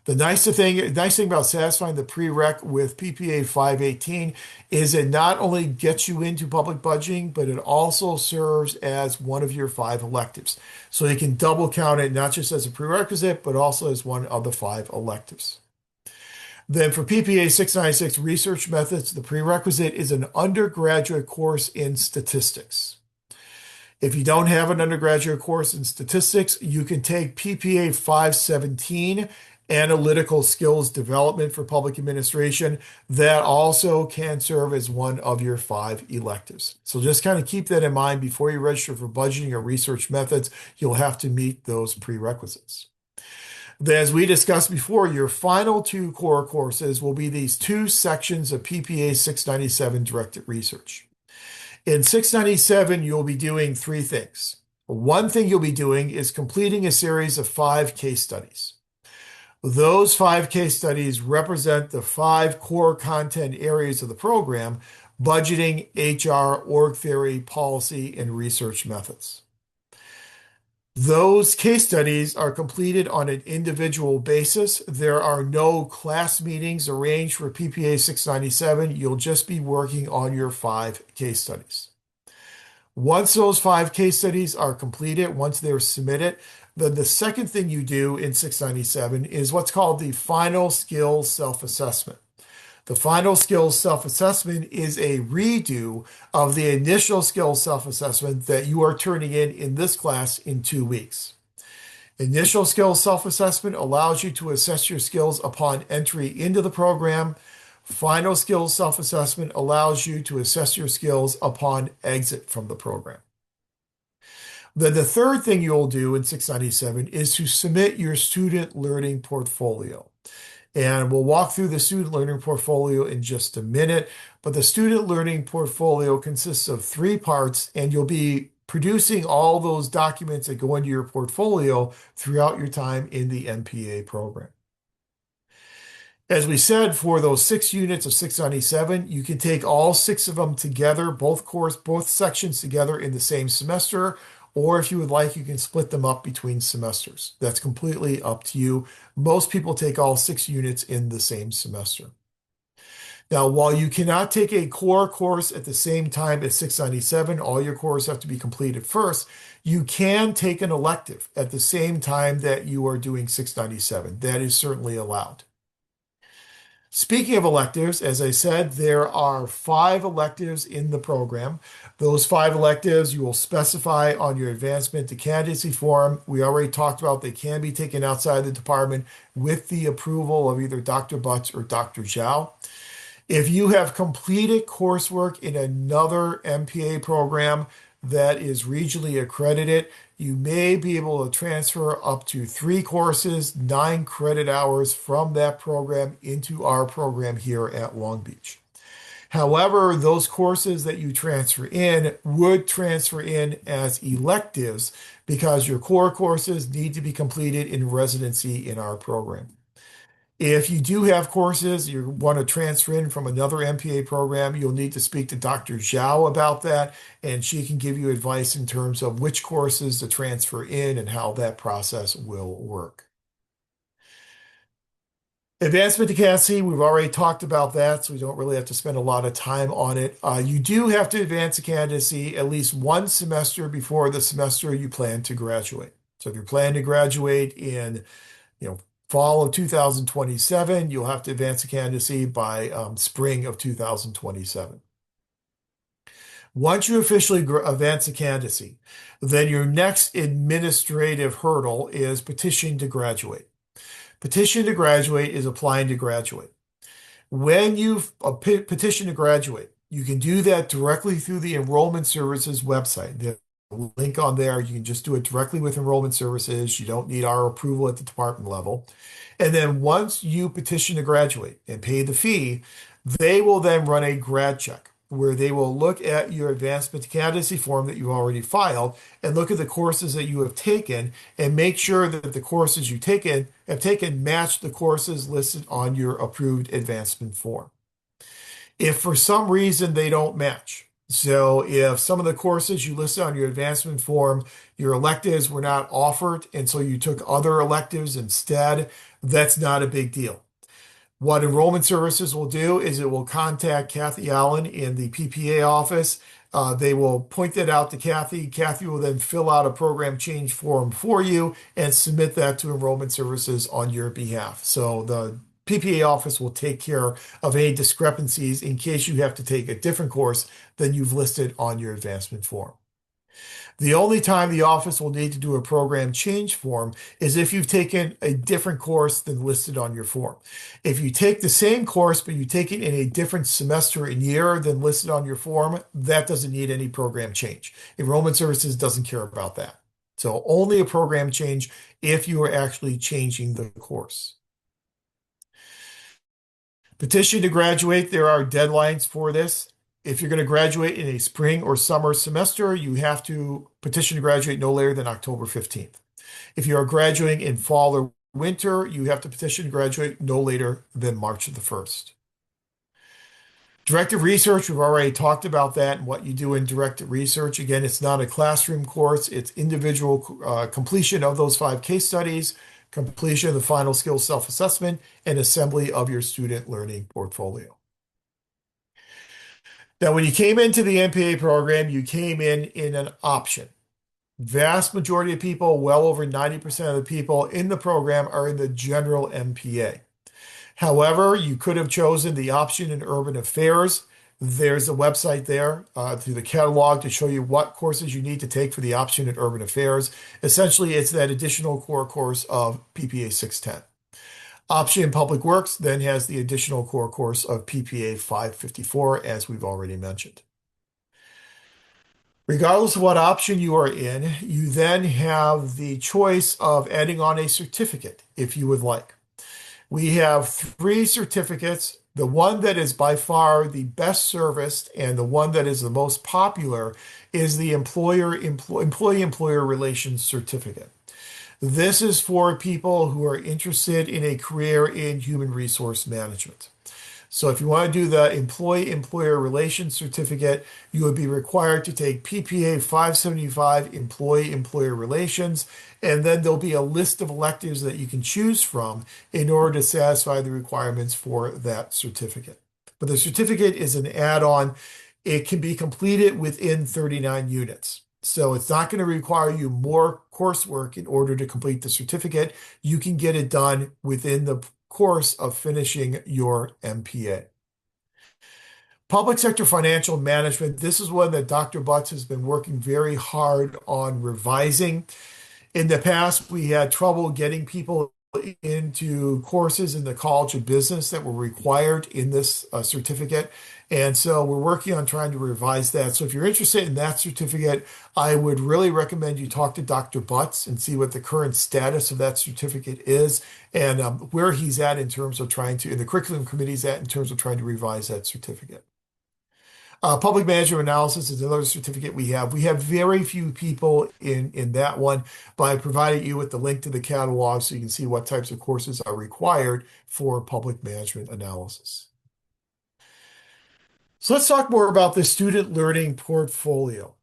The nice thing about satisfying the prereq with PPA 518 is it not only gets you into public budgeting, but it also serves as one of your 5 electives. So you can double count it, not just as a prerequisite, but also as one of the 5 electives. Then for PPA 696 research methods, the prerequisite is an undergraduate course in statistics. If you don't have an undergraduate course in statistics, you can take PPA 517 analytical skills development for public administration. That also can serve as one of your 5 electives. So just kind of keep that in mind before you register for budgeting or research methods. You'll have to meet those prerequisites. Then, as we discussed before, your final 2 core courses will be these 2 sections of PPA 697 directed research. In 697, you'll be doing 3 things. One thing you'll be doing is completing a series of 5 case studies. Those 5 case studies represent the 5 core content areas of the program: budgeting, HR, org theory, policy, and research methods. Those case studies are completed on an individual basis. There are no class meetings arranged for PPA 697. You'll just be working on your 5 case studies. Once those 5 case studies are completed, once they're submitted, then the second thing you do in 697 is what's called the final skills self-assessment. The final skills self-assessment is a redo of the initial skills self-assessment that you are turning in this class in 2 weeks. Initial skills self-assessment allows you to assess your skills upon entry into the program. Final skills self-assessment allows you to assess your skills upon exit from the program. Then the third thing you'll do in 697 is to submit your student learning portfolio. And we'll walk through the student learning portfolio in just a minute, but the student learning portfolio consists of 3 parts, and you'll be producing all those documents that go into your portfolio throughout your time in the MPA program. As we said, for those 6 units of 697, you can take all 6 of them together, both sections together in the same semester, or if you would like, you can split them up between semesters. That's completely up to you. Most people take all 6 units in the same semester. Now, while you cannot take a core course at the same time as 697, all your cores have to be completed first, you can take an elective at the same time that you are doing 697. That is certainly allowed. Speaking of electives, as I said, there are 5 electives in the program. Those 5 electives you will specify on your advancement to candidacy form. We already talked about they can be taken outside the department with the approval of either Dr. Butts or Dr. Zhao. If you have completed coursework in another MPA program that is regionally accredited, you may be able to transfer up to 3 courses, 9 credit hours from that program into our program here at Long Beach. However, those courses that you transfer in would transfer in as electives because your core courses need to be completed in residency in our program. If you do have courses you want to transfer in from another MPA program, you'll need to speak to Dr. Zhao about that, and she can give you advice in terms of which courses to transfer in and how that process will work. Advancement to candidacy, we've already talked about that, so we don't really have to spend a lot of time on it. You do have to advance to candidacy at least 1 semester before the semester you plan to graduate. So if you plan to graduate in fall of 2027, you'll have to advance the candidacy by spring of 2027. Once you officially advance the candidacy, then your next administrative hurdle is petitioning to graduate. Petition to graduate is applying to graduate. When you petition to graduate, you can do that directly through the Enrollment Services website. The link on there, you can just do it directly with Enrollment Services. You don't need our approval at the department level. And then once you petition to graduate and pay the fee, they will then run a grad check where they will look at your advancement to candidacy form that you already filed and look at the courses that you have taken and make sure that the courses you have taken match the courses listed on your approved advancement form. If for some reason they don't match, so if some of the courses you listed on your advancement form, your electives were not offered, and so you took other electives instead, that's not a big deal. What Enrollment Services will do is it will contact Kathy Allen in the PPA office. They will point that out to Kathy. Kathy will then fill out a program change form for you and submit that to Enrollment Services on your behalf. So the PPA office will take care of any discrepancies in case you have to take a different course than you've listed on your advancement form. The only time the office will need to do a program change form is if you've taken a different course than listed on your form. If you take the same course, but you take it in a different semester and year than listed on your form, that doesn't need any program change. Enrollment Services doesn't care about that. So only a program change if you are actually changing the course. Petition to graduate, there are deadlines for this. If you're going to graduate in a spring or summer semester, you have to petition to graduate no later than October 15th. If you are graduating in fall or winter, you have to petition to graduate no later than March the 1st. Directed research, we've already talked about that and what you do in directed research. Again, it's not a classroom course. It's individual completion of those 5 case studies, completion of the final skills self-assessment, and assembly of your student learning portfolio. Now, when you came into the MPA program, you came in an option. Vast majority of people, well over 90% of the people in the program are in the general MPA. However, you could have chosen the option in urban affairs. There's a website there through the catalog to show you what courses you need to take for the option in urban affairs. Essentially, it's that additional core course of PPA 610. Option in Public Works then has the additional core course of PPA 554, as we've already mentioned. Regardless of what option you are in, you then have the choice of adding on a certificate if you would like. We have 3 certificates. The one that is by far the best serviced and the one that is the most popular is the Employee-Employer Relations Certificate. This is for people who are interested in a career in human resource management. So if you want to do the Employee-Employer Relations Certificate, you would be required to take PPA 575 Employee-Employer Relations, and then there'll be a list of electives that you can choose from in order to satisfy the requirements for that certificate. but the certificate is an add-on. It can be completed within 39 units. So it's not going to require you more coursework in order to complete the certificate. You can get it done within the course of finishing your MPA. Public sector financial management. This is one that Dr. Butts has been working very hard on revising. In the past, we had trouble getting people into courses in the College of Business that were required in this certificate. And so we're working on trying to revise that. So if you're interested in that certificate, I would really recommend you talk to Dr. Butts and see what the current status of that certificate is and where he's at in terms of trying to, in the curriculum committee's at in terms of trying to revise that certificate. Public management analysis is another certificate we have. We have very few people in that one, but I provided you with the link to the catalog so you can see what types of courses are required for public management analysis. So let's talk more about the student learning portfolio.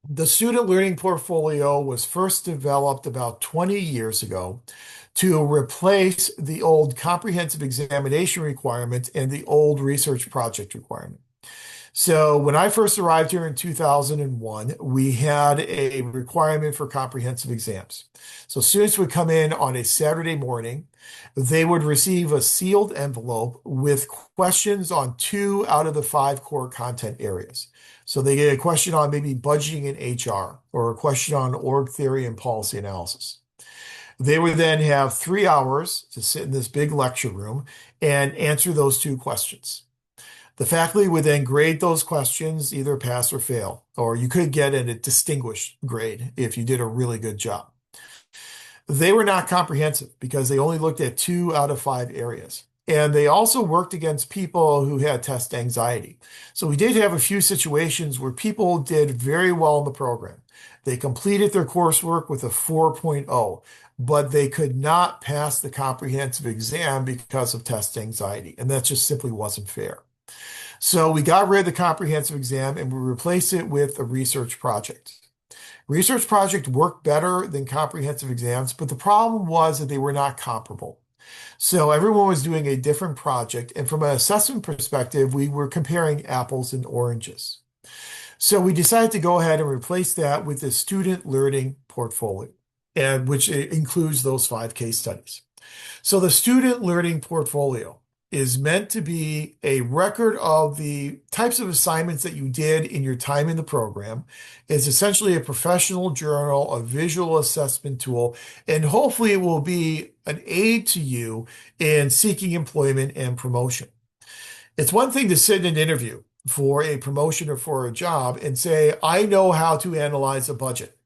The student learning portfolio was first developed about 20 years ago to replace the old comprehensive examination requirement and the old research project requirement. So when I first arrived here in 2001, we had a requirement for comprehensive exams. So students would come in on a Saturday morning. They would receive a sealed envelope with questions on 2 out of the 5 core content areas. So they get a question on maybe budgeting and HR, or a question on org theory and policy analysis. They would then have 3 hours to sit in this big lecture room and answer those 2 questions. The faculty would then grade those questions, either pass or fail, or you could get a distinguished grade if you did a really good job. They were not comprehensive because they only looked at 2 out of 5 areas. And they also worked against people who had test anxiety. So we did have a few situations where people did very well in the program. They completed their coursework with a 4.0, but they could not pass the comprehensive exam because of test anxiety. And that just simply wasn't fair. So we got rid of the comprehensive exam and we replaced it with a research project. Research project worked better than comprehensive exams, but the problem was that they were not comparable. So everyone was doing a different project, and from an assessment perspective, we were comparing apples and oranges. So we decided to go ahead and replace that with the student learning portfolio, and which includes those 5 case studies. So the student learning portfolio is meant to be a record of the types of assignments that you did in your time in the program. It's essentially a professional journal, a visual assessment tool, and hopefully it will be an aid to you in seeking employment and promotion. It's one thing to sit in an interview for a promotion or for a job and say, I know how to analyze a budget.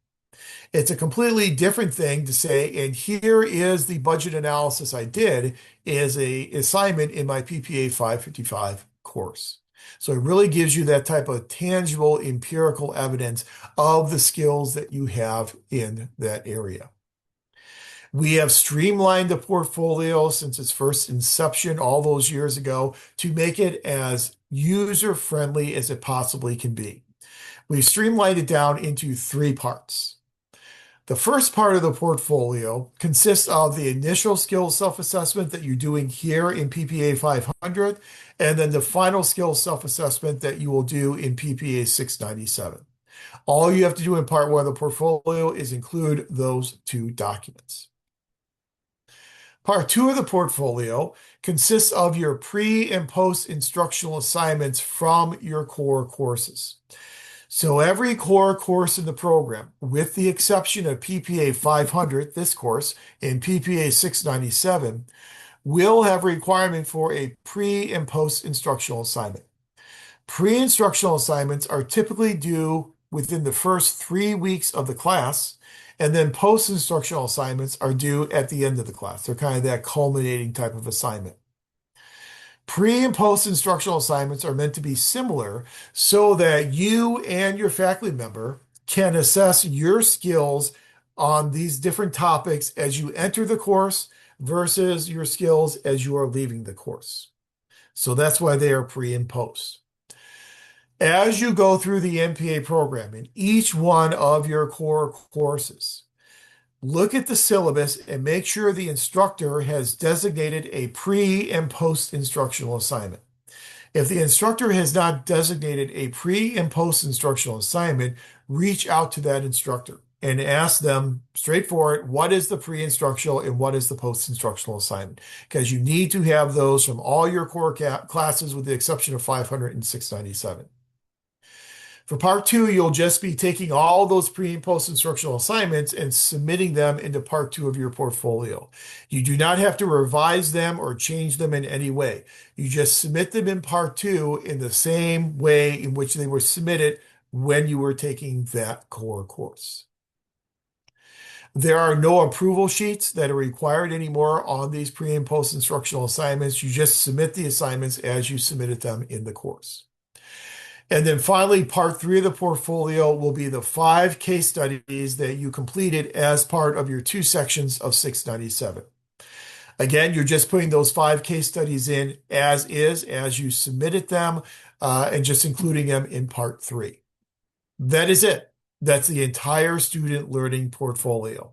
It's a completely different thing to say, and here is the budget analysis I did as a assignment in my PPA 555 course. So it really gives you that type of tangible empirical evidence of the skills that you have in that area. We have streamlined the portfolio since its first inception all those years ago to make it as user-friendly as it possibly can be. We've streamlined it down into 3 parts. The first part of the portfolio consists of the initial skills self-assessment that you're doing here in PPA 500, and then the final skills self-assessment that you will do in PPA 697. All you have to do in part 1 of the portfolio is include those 2 documents. Part 2 of the portfolio consists of your pre- and post-instructional assignments from your core courses. So every core course in the program, with the exception of PPA 500, this course, and PPA 697, will have a requirement for a pre- and post-instructional assignment. Pre-instructional assignments are typically due within the first 3 weeks of the class, and then post-instructional assignments are due at the end of the class. They're kind of that culminating type of assignment. Pre and post instructional assignments are meant to be similar so that you and your faculty member can assess your skills on these different topics as you enter the course versus your skills as you are leaving the course. So that's why they are pre and post. As you go through the MPA program in each one of your core courses, look at the syllabus and make sure the instructor has designated a pre and post instructional assignment. If the instructor has not designated a pre and post instructional assignment, reach out to that instructor and ask them straightforward, what is the pre-instructional and what is the post-instructional assignment? Because you need to have those from all your core classes with the exception of 500 and 697. For part two, you'll just be taking all those pre and post instructional assignments and submitting them into part two of your portfolio. You do not have to revise them or change them in any way. You just submit them in part two in the same way in which they were submitted when you were taking that core course. There are no approval sheets that are required anymore on these pre and post instructional assignments. You just submit the assignments as you submitted them in the course. And then finally, part three of the portfolio will be the 5 case studies that you completed as part of your 2 sections of 697. Again, you're just putting those 5 case studies in as is, as you submitted them, and just including them in part 3. That is it. That's the entire student learning portfolio.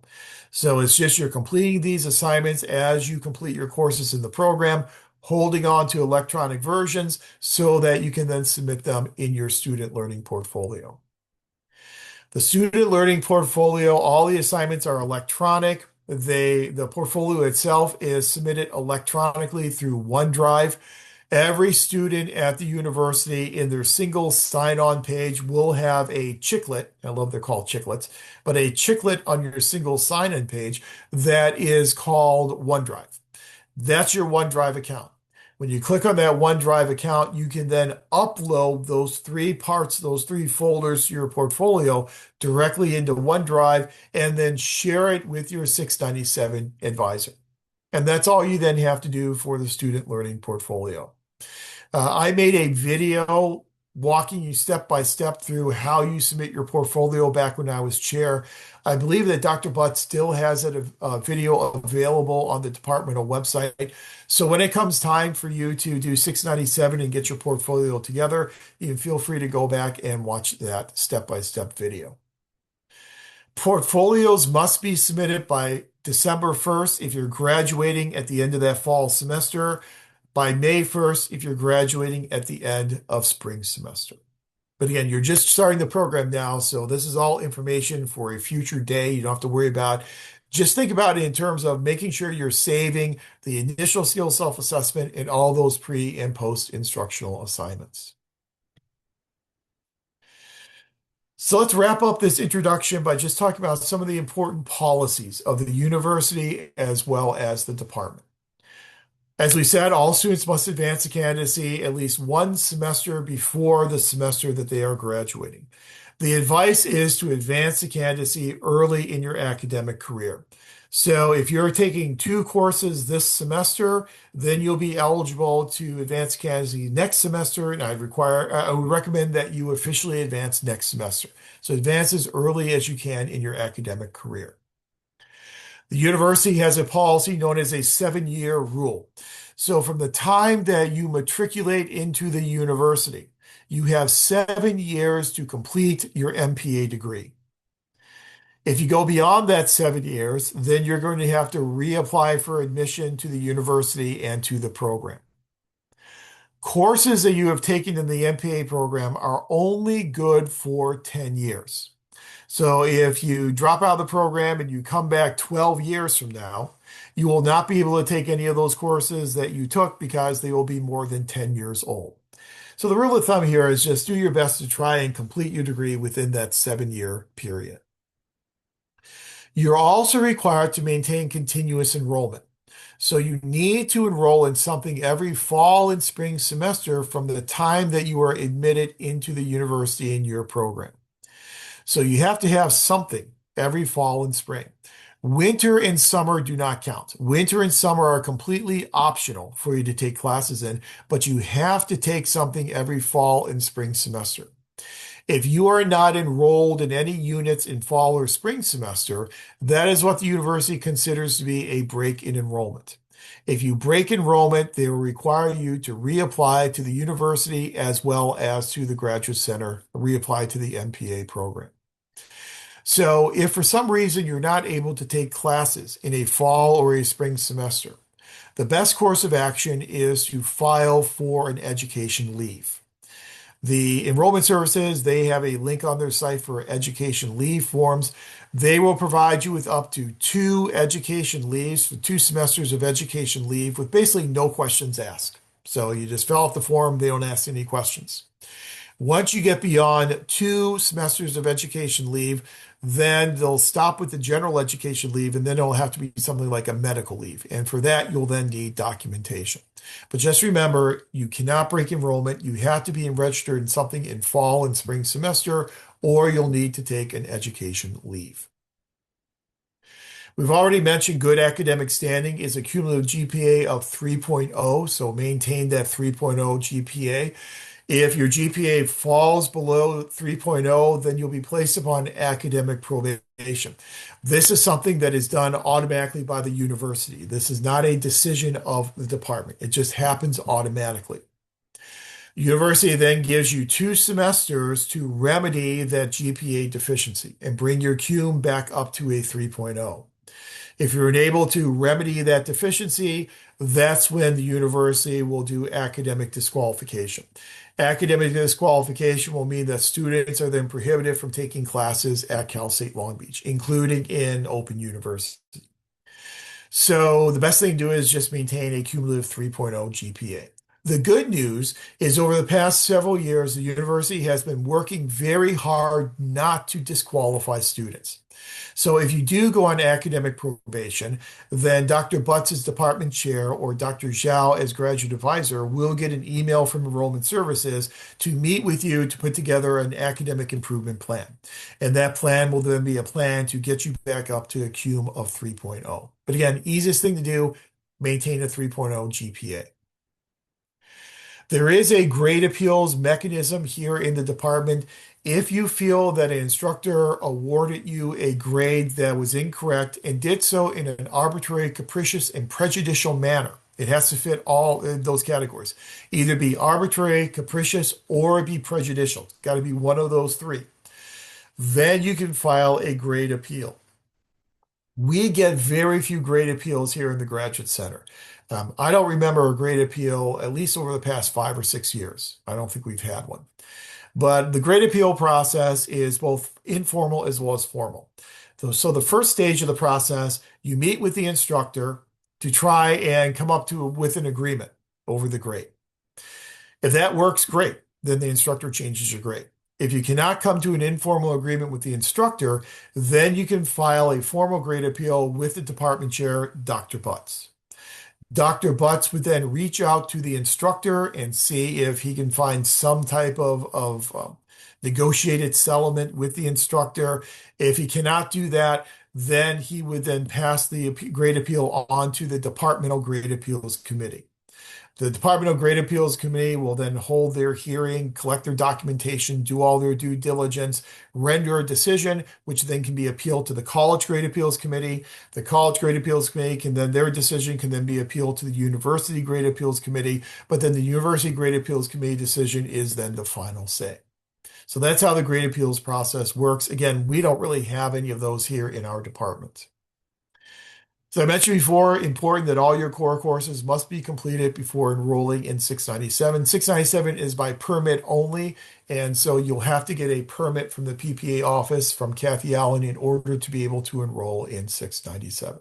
So it's just you're completing these assignments as you complete your courses in the program, holding on to electronic versions so that you can then submit them in your student learning portfolio. The student learning portfolio, all the assignments are electronic. The portfolio itself is submitted electronically through OneDrive. Every student at the university in their single sign-on page will have a chiclet. I love they're called chiclets, but a chiclet on your single sign-in page that is called OneDrive. That's your OneDrive account. When you click on that OneDrive account, you can then upload those 3 parts, those 3 folders to your portfolio directly into OneDrive and then share it with your 697 advisor. And that's all you then have to do for the student learning portfolio. I made a video walking you step by step through how you submit your portfolio back when I was chair. I believe that Dr. Butt still has a video available on the departmental website. So when it comes time for you to do 697 and get your portfolio together, you can feel free to go back and watch that step-by-step video. Portfolios must be submitted by December 1st if you're graduating at the end of that fall semester, by May 1st if you're graduating at the end of spring semester. But again, you're just starting the program now, so this is all information for a future day. You don't have to worry about. Just think about it in terms of making sure you're saving the initial skill self-assessment and all those pre and post instructional assignments. So let's wrap up this introduction by just talking about some of the important policies of the university as well as the department. As we said, all students must advance to candidacy at least 1 semester before the semester that they are graduating. The advice is to advance to candidacy early in your academic career. So if you're taking 2 courses this semester, then you'll be eligible to advance to candidacy next semester, and I would recommend that you officially advance next semester. So advance as early as you can in your academic career. The university has a policy known as a 7-year rule. So from the time that you matriculate into the university, you have 7 years to complete your MPA degree. If you go beyond that 7 years, then you're going to have to reapply for admission to the university and to the program. Courses that you have taken in the MPA program are only good for 10 years. So if you drop out of the program and you come back 12 years from now, you will not be able to take any of those courses that you took because they will be more than 10 years old. So the rule of thumb here is just do your best to try and complete your degree within that 7-year period. You're also required to maintain continuous enrollment. So you need to enroll in something every fall and spring semester from the time that you are admitted into the university in your program. So you have to have something every fall and spring. Winter and summer do not count. Winter and summer are completely optional for you to take classes in, but you have to take something every fall and spring semester. If you are not enrolled in any units in fall or spring semester, that is what the university considers to be a break in enrollment. If you break enrollment, they will require you to reapply to the university as well as to the Graduate Center, reapply to the MPA program. So if for some reason you're not able to take classes in a fall or a spring semester, The best course of action is to file for an education leave. The enrollment services, they have a link on their site for education leave forms. They will provide you with up to 2 education leaves, 2 semesters of education leave with basically no questions asked. So you just fill out the form, they don't ask any questions. Once you get beyond 2 semesters of education leave, then they'll stop with the general education leave, and then it'll have to be something like a medical leave. And for that, you'll then need documentation. But just remember, you cannot break enrollment. You have to be registered in something in fall and spring semester, or you'll need to take an education leave. We've already mentioned good academic standing is a cumulative GPA of 3.0, so maintain that 3.0 GPA. If your GPA falls below 3.0, then you'll be placed upon academic probation. This is something that is done automatically by the university. This is not a decision of the department. It just happens automatically. The university then gives you 2 semesters to remedy that GPA deficiency and bring your cum back up to a 3.0. If you're unable to remedy that deficiency, that's when the university will do academic disqualification. Academic disqualification will mean that students are then prohibited from taking classes at Cal State Long Beach, including in Open University. So the best thing to do is just maintain a cumulative 3.0 GPA. The good news is over the past several years, the university has been working very hard not to disqualify students. So if you do go on academic probation, then Dr. Butts as department chair or Dr. Zhao as graduate advisor will get an email from Enrollment Services to meet with you to put together an academic improvement plan. And that plan will then be a plan to get you back up to a cum of 3.0. But again, easiest thing to do, maintain a 3.0 GPA. There is a grade appeals mechanism here in the department. If you feel that an instructor awarded you a grade that was incorrect and did so in an arbitrary, capricious, and prejudicial manner, it has to fit all those categories. Either be arbitrary, capricious, or be prejudicial. It's got to be one of those three. Then you can file a grade appeal. We get very few grade appeals here in the Graduate Center. I don't remember a grade appeal, at least over the past 5 or 6 years. I don't think we've had one. But the grade appeal process is both informal as well as formal. So the first stage of the process, you meet with the instructor to try and come up with an agreement over the grade. If that works, great. Then the instructor changes your grade. If you cannot come to an informal agreement with the instructor, then you can file a formal grade appeal with the department chair, Dr. Butts. Dr. Butts would then reach out to the instructor and see if he can find some type of negotiated settlement with the instructor. If he cannot do that, then he would then pass the grade appeal on to the Departmental Grade Appeals Committee. The Departmental Grade Appeals Committee will then hold their hearing, collect their documentation, do all their due diligence, render a decision, which then can be appealed to the College Grade Appeals Committee. The College Grade Appeals Committee can then, their decision can then be appealed to the University Grade Appeals Committee, but then the University Grade Appeals Committee decision is then the final say. So that's how the grade appeals process works. Again, we don't really have any of those here in our department. So I mentioned before, important that all your core courses must be completed before enrolling in 697. 697 is by permit only, and so you'll have to get a permit from the PPA office from Kathy Allen in order to be able to enroll in 697.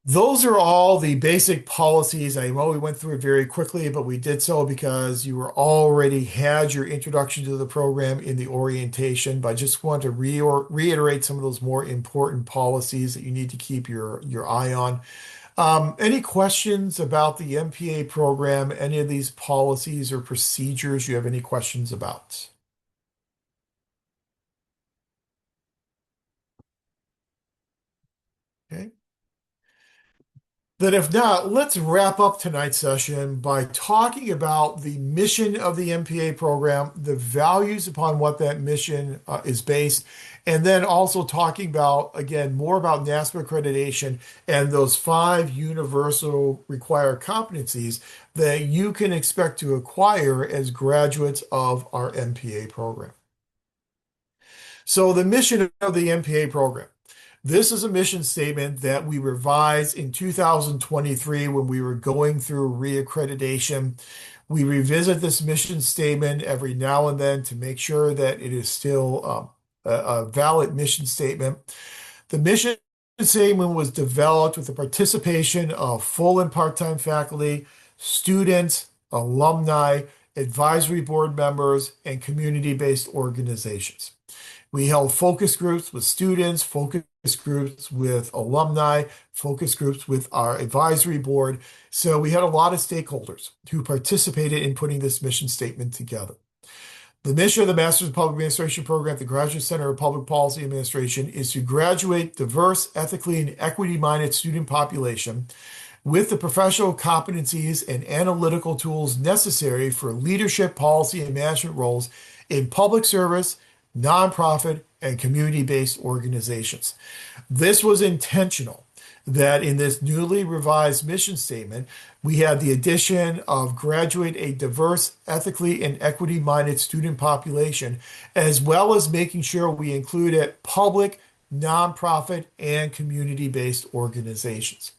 Those are all the basic policies. I know we went through it very quickly, but we did so because you were already had your introduction to the program in the orientation. But I just want to reiterate some of those more important policies that you need to keep your eye on. Any questions about the MPA program, any of these policies or procedures you have any questions about? Okay. Then if not, let's wrap up tonight's session by talking about the mission of the MPA program, the values upon what that mission is based, and then also talking about, again, more about NASPA accreditation and those 5 universal required competencies that you can expect to acquire as graduates of our MPA program. So the mission of the MPA program. This is a mission statement that we revised in 2023 when we were going through reaccreditation. We revisit this mission statement every now and then to make sure that it is still a valid mission statement. The mission statement was developed with the participation of full and part-time faculty, students, alumni, advisory board members, and community-based organizations. We held focus groups with students, focus groups with alumni, focus groups with our advisory board. So we had a lot of stakeholders who participated in putting this mission statement together. The mission of the Master's of Public Administration program at the Graduate Center of Public Policy Administration is to graduate diverse, ethically, and equity-minded student population with the professional competencies and analytical tools necessary for leadership, policy, and management roles in public service, nonprofit, and community-based organizations. This was intentional, that in this newly revised mission statement, we had the addition of graduate a diverse, ethically, and equity-minded student population, as well as making sure we included public, nonprofit, and community-based organizations.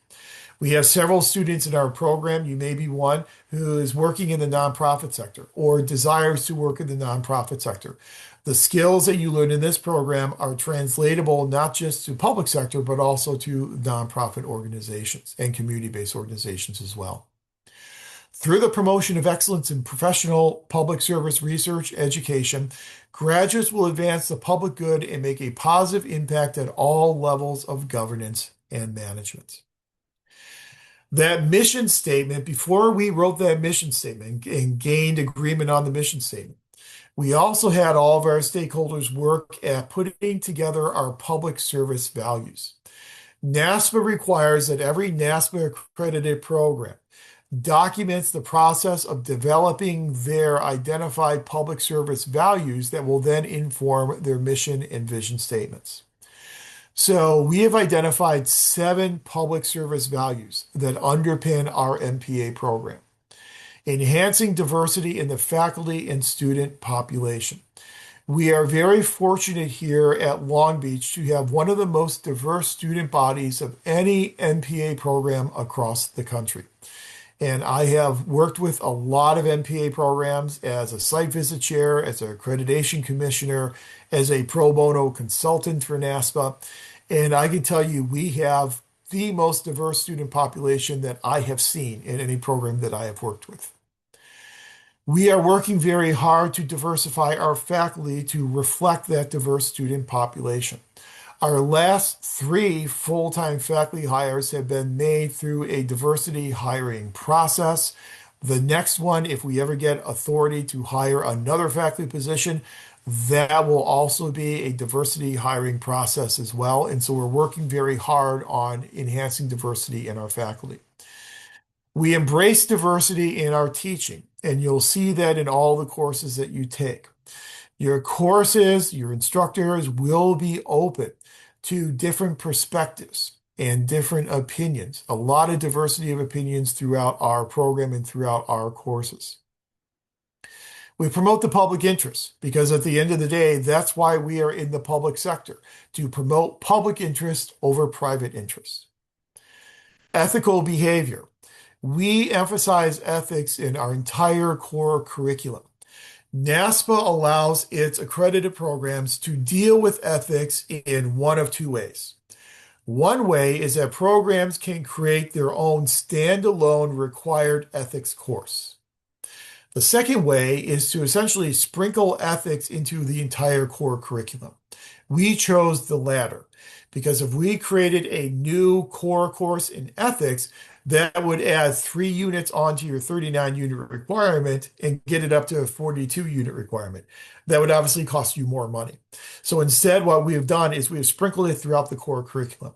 We have several students in our program. You may be one who is working in the nonprofit sector or desires to work in the nonprofit sector. The skills that you learn in this program are translatable not just to public sector, but also to nonprofit organizations and community-based organizations as well. Through the promotion of excellence in professional public service research education, graduates will advance the public good and make a positive impact at all levels of governance and management. That mission statement, before we wrote that mission statement and gained agreement on the mission statement, we also had all of our stakeholders work at putting together our public service values. NASPA requires that every NASPA accredited program documents the process of developing their identified public service values that will then inform their mission and vision statements. So we have identified 7 public service values that underpin our MPA program. Enhancing diversity in the faculty and student population. We are very fortunate here at Long Beach to have one of the most diverse student bodies of any MPA program across the country. And I have worked with a lot of MPA programs as a site visit chair, as an accreditation commissioner, as a pro bono consultant for NASPA. And I can tell you, we have the most diverse student population that I have seen in any program that I have worked with. We are working very hard to diversify our faculty to reflect that diverse student population. Our last 3 full-time faculty hires have been made through a diversity hiring process. The next one, if we ever get authority to hire another faculty position, that will also be a diversity hiring process as well. And so we're working very hard on enhancing diversity in our faculty. We embrace diversity in our teaching, and you'll see that in all the courses that you take. Your courses, your instructors will be open to different perspectives and different opinions, a lot of diversity of opinions throughout our program and throughout our courses. We promote the public interest because at the end of the day, that's why we are in the public sector, to promote public interest over private interest. Ethical behavior. We emphasize ethics in our entire core curriculum. NASPA allows its accredited programs to deal with ethics in one of 2 ways. One way is that programs can create their own standalone required ethics course. The second way is to essentially sprinkle ethics into the entire core curriculum. We chose the latter because if we created a new core course in ethics, that would add 3 units onto your 39 unit requirement and get it up to a 42 unit requirement. That would obviously cost you more money. So instead, what we have done is we have sprinkled it throughout the core curriculum.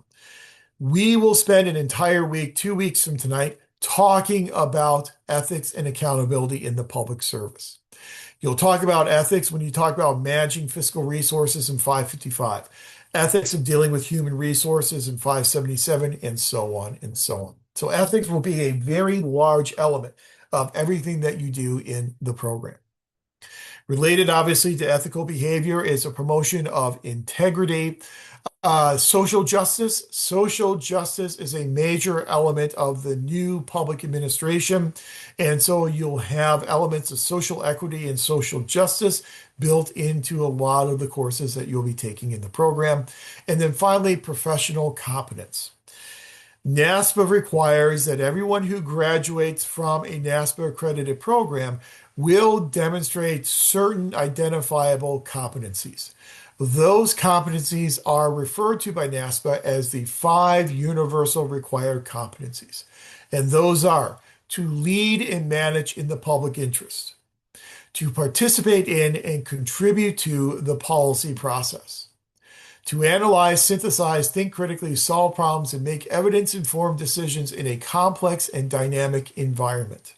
We will spend an entire week, 2 weeks from tonight, talking about ethics and accountability in the public service. You'll talk about ethics when you talk about managing fiscal resources in 555, ethics of dealing with human resources in 577, and so on and so on. So ethics will be a very large element of everything that you do in the program. Related, obviously, to ethical behavior is a promotion of integrity. Social justice. Social justice is a major element of the new public administration. And so you'll have elements of social equity and social justice built into a lot of the courses that you'll be taking in the program. And then finally, professional competence. NASPA requires that everyone who graduates from a NASPA accredited program will demonstrate certain identifiable competencies. Those competencies are referred to by NASPA as the five universal required competencies. And those are to lead and manage in the public interest, to participate in and contribute to the policy process, to analyze, synthesize, think critically, solve problems, and make evidence-informed decisions in a complex and dynamic environment,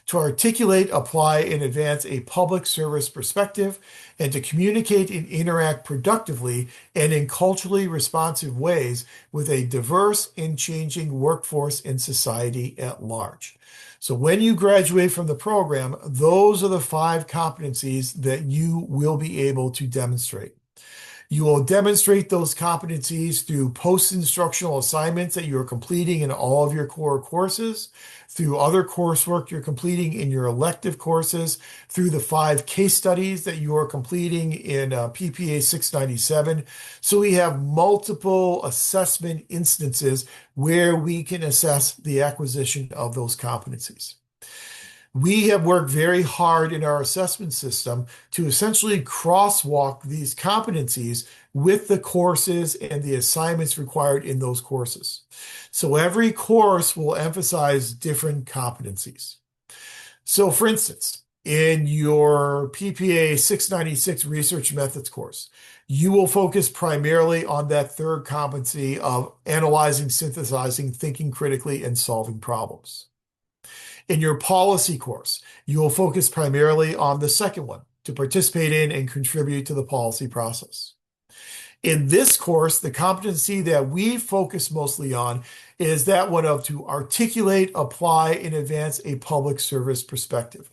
to articulate, apply, and advance a public service perspective, and to communicate and interact productively and in culturally responsive ways with a diverse and changing workforce and society at large. So when you graduate from the program, those are the five competencies that you will be able to demonstrate. You will demonstrate those competencies through post-instructional assignments that you're completing in all of your core courses, through other coursework you're completing in your elective courses, through the 5 case studies that you are completing in PPA 697. So we have multiple assessment instances where we can assess the acquisition of those competencies. We have worked very hard in our assessment system to essentially crosswalk these competencies with the courses and the assignments required in those courses. So every course will emphasize different competencies. So for instance, in your PPA 696 Research Methods course, you will focus primarily on that third competency of analyzing, synthesizing, thinking critically, and solving problems. In your policy course, you will focus primarily on the second one, to participate in and contribute to the policy process. In this course, the competency that we focus mostly on is that one of to articulate, apply, and advance a public service perspective.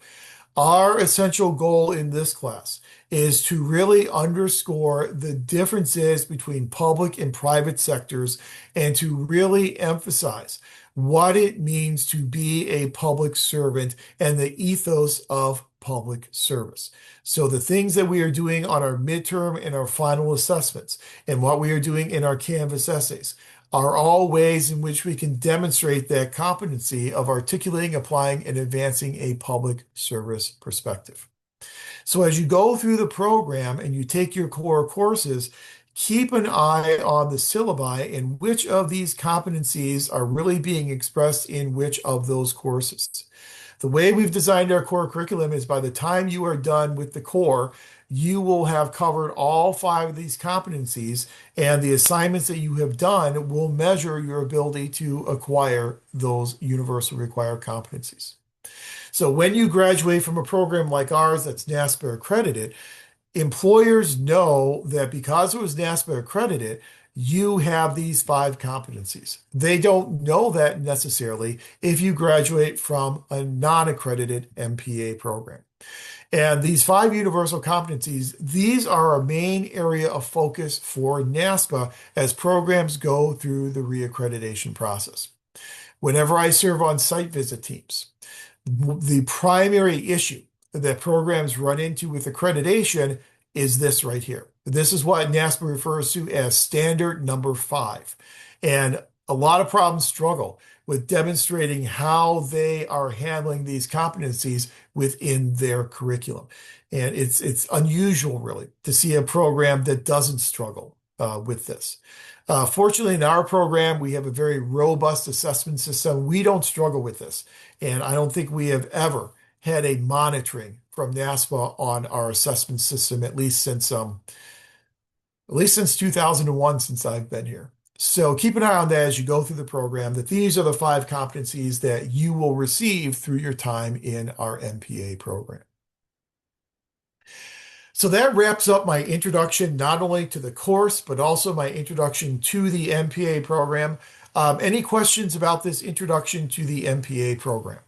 Our essential goal in this class is to really underscore the differences between public and private sectors and to really emphasize what it means to be a public servant and the ethos of public service. So the things that we are doing on our midterm and our final assessments and what we are doing in our Canvas essays are all ways in which we can demonstrate that competency of articulating, applying, and advancing a public service perspective. So as you go through the program and you take your core courses, keep an eye on the syllabi and which of these competencies are really being expressed in which of those courses. The way we've designed our core curriculum is by the time you are done with the core, you will have covered all 5 of these competencies, and the assignments that you have done will measure your ability to acquire those universal required competencies. So when you graduate from a program like ours that's NASPA accredited, employers know that because it was NASPA accredited, you have these 5 competencies. They don't know that necessarily if you graduate from a non-accredited MPA program. And these 5 universal competencies, these are our main area of focus for NASPA as programs go through the reaccreditation process. Whenever I serve on site visit teams, the primary issue that programs run into with accreditation is this right here. This is what NASPA refers to as standard number 5. And a lot of problems struggle with demonstrating how they are handling these competencies within their curriculum. And it's unusual, really, to see a program that doesn't struggle with this. Fortunately, in our program, we have a very robust assessment system. We don't struggle with this. And I don't think we have ever had a monitoring from NASPA on our assessment system, at least since 2001, since I've been here. So keep an eye on that as you go through the program, that these are the 5 competencies that you will receive through your time in our MPA program. So that wraps up my introduction, not only to the course, but also my introduction to the MPA program. Any questions about this introduction to the MPA program?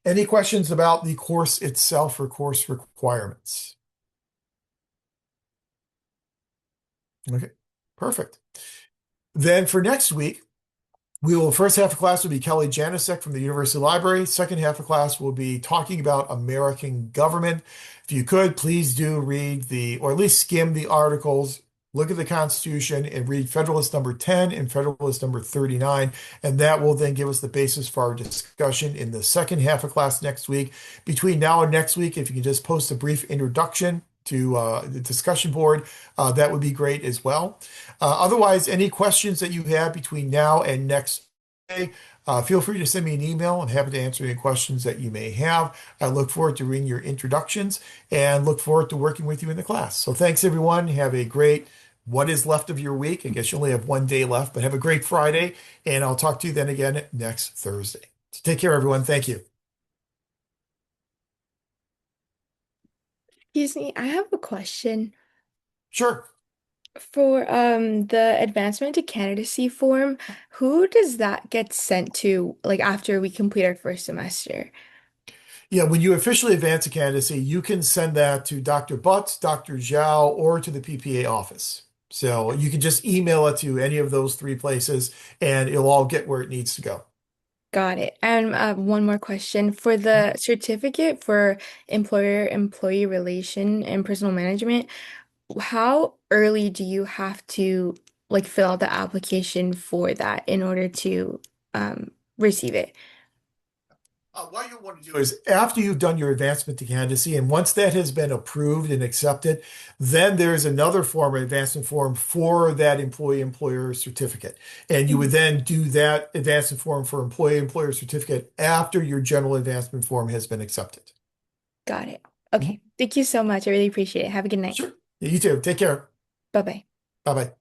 Any questions about the course itself or course requirements? Okay, perfect. Then for next week, first half of class will be Kelly Janicek from the University Library. Second half of class will be talking about American government. If you could, please do read or at least skim the articles, look at the Constitution, and read Federalist number 10 and Federalist number 39. And that will then give us the basis for our discussion in the second half of class next week. Between now and next week, if you can just post a brief introduction to the discussion board, that would be great as well. Otherwise, any questions that you have between now and next day, feel free to send me an email. I'm happy to answer any questions that you may have. I look forward to reading your introductions and look forward to working with you in the class. So thanks, everyone. Have a great what is left of your week. I guess you only have one day left, but have a great Friday, and I'll talk to you then again next Thursday. So take care, everyone. Thank you. Excuse me, I have a question. Sure. For the advancement to candidacy form, who does that get sent to like after we complete our first semester? Yeah, when you officially advance a candidacy, you can send that to Dr. Butts, Dr. Zhao, or to the PPA office. So you can just email it to any of those three places and it'll all get where it needs to go. Got it. And one more question. For the certificate for employer-employee relation and personal management, how early do you have to like fill out the application for that in order to receive it? What you want to do is after you've done your advancement to candidacy, and once that has been approved and accepted, then there's another form, an advancement form for that employee-employer certificate. And you would Mhm. then do that advancement form for employee-employer certificate after your general advancement form has been accepted. Got it. Mhm. Okay. Thank you so much. I really appreciate it. Have a good night. Sure. You too. Take care. Bye-bye. Bye bye.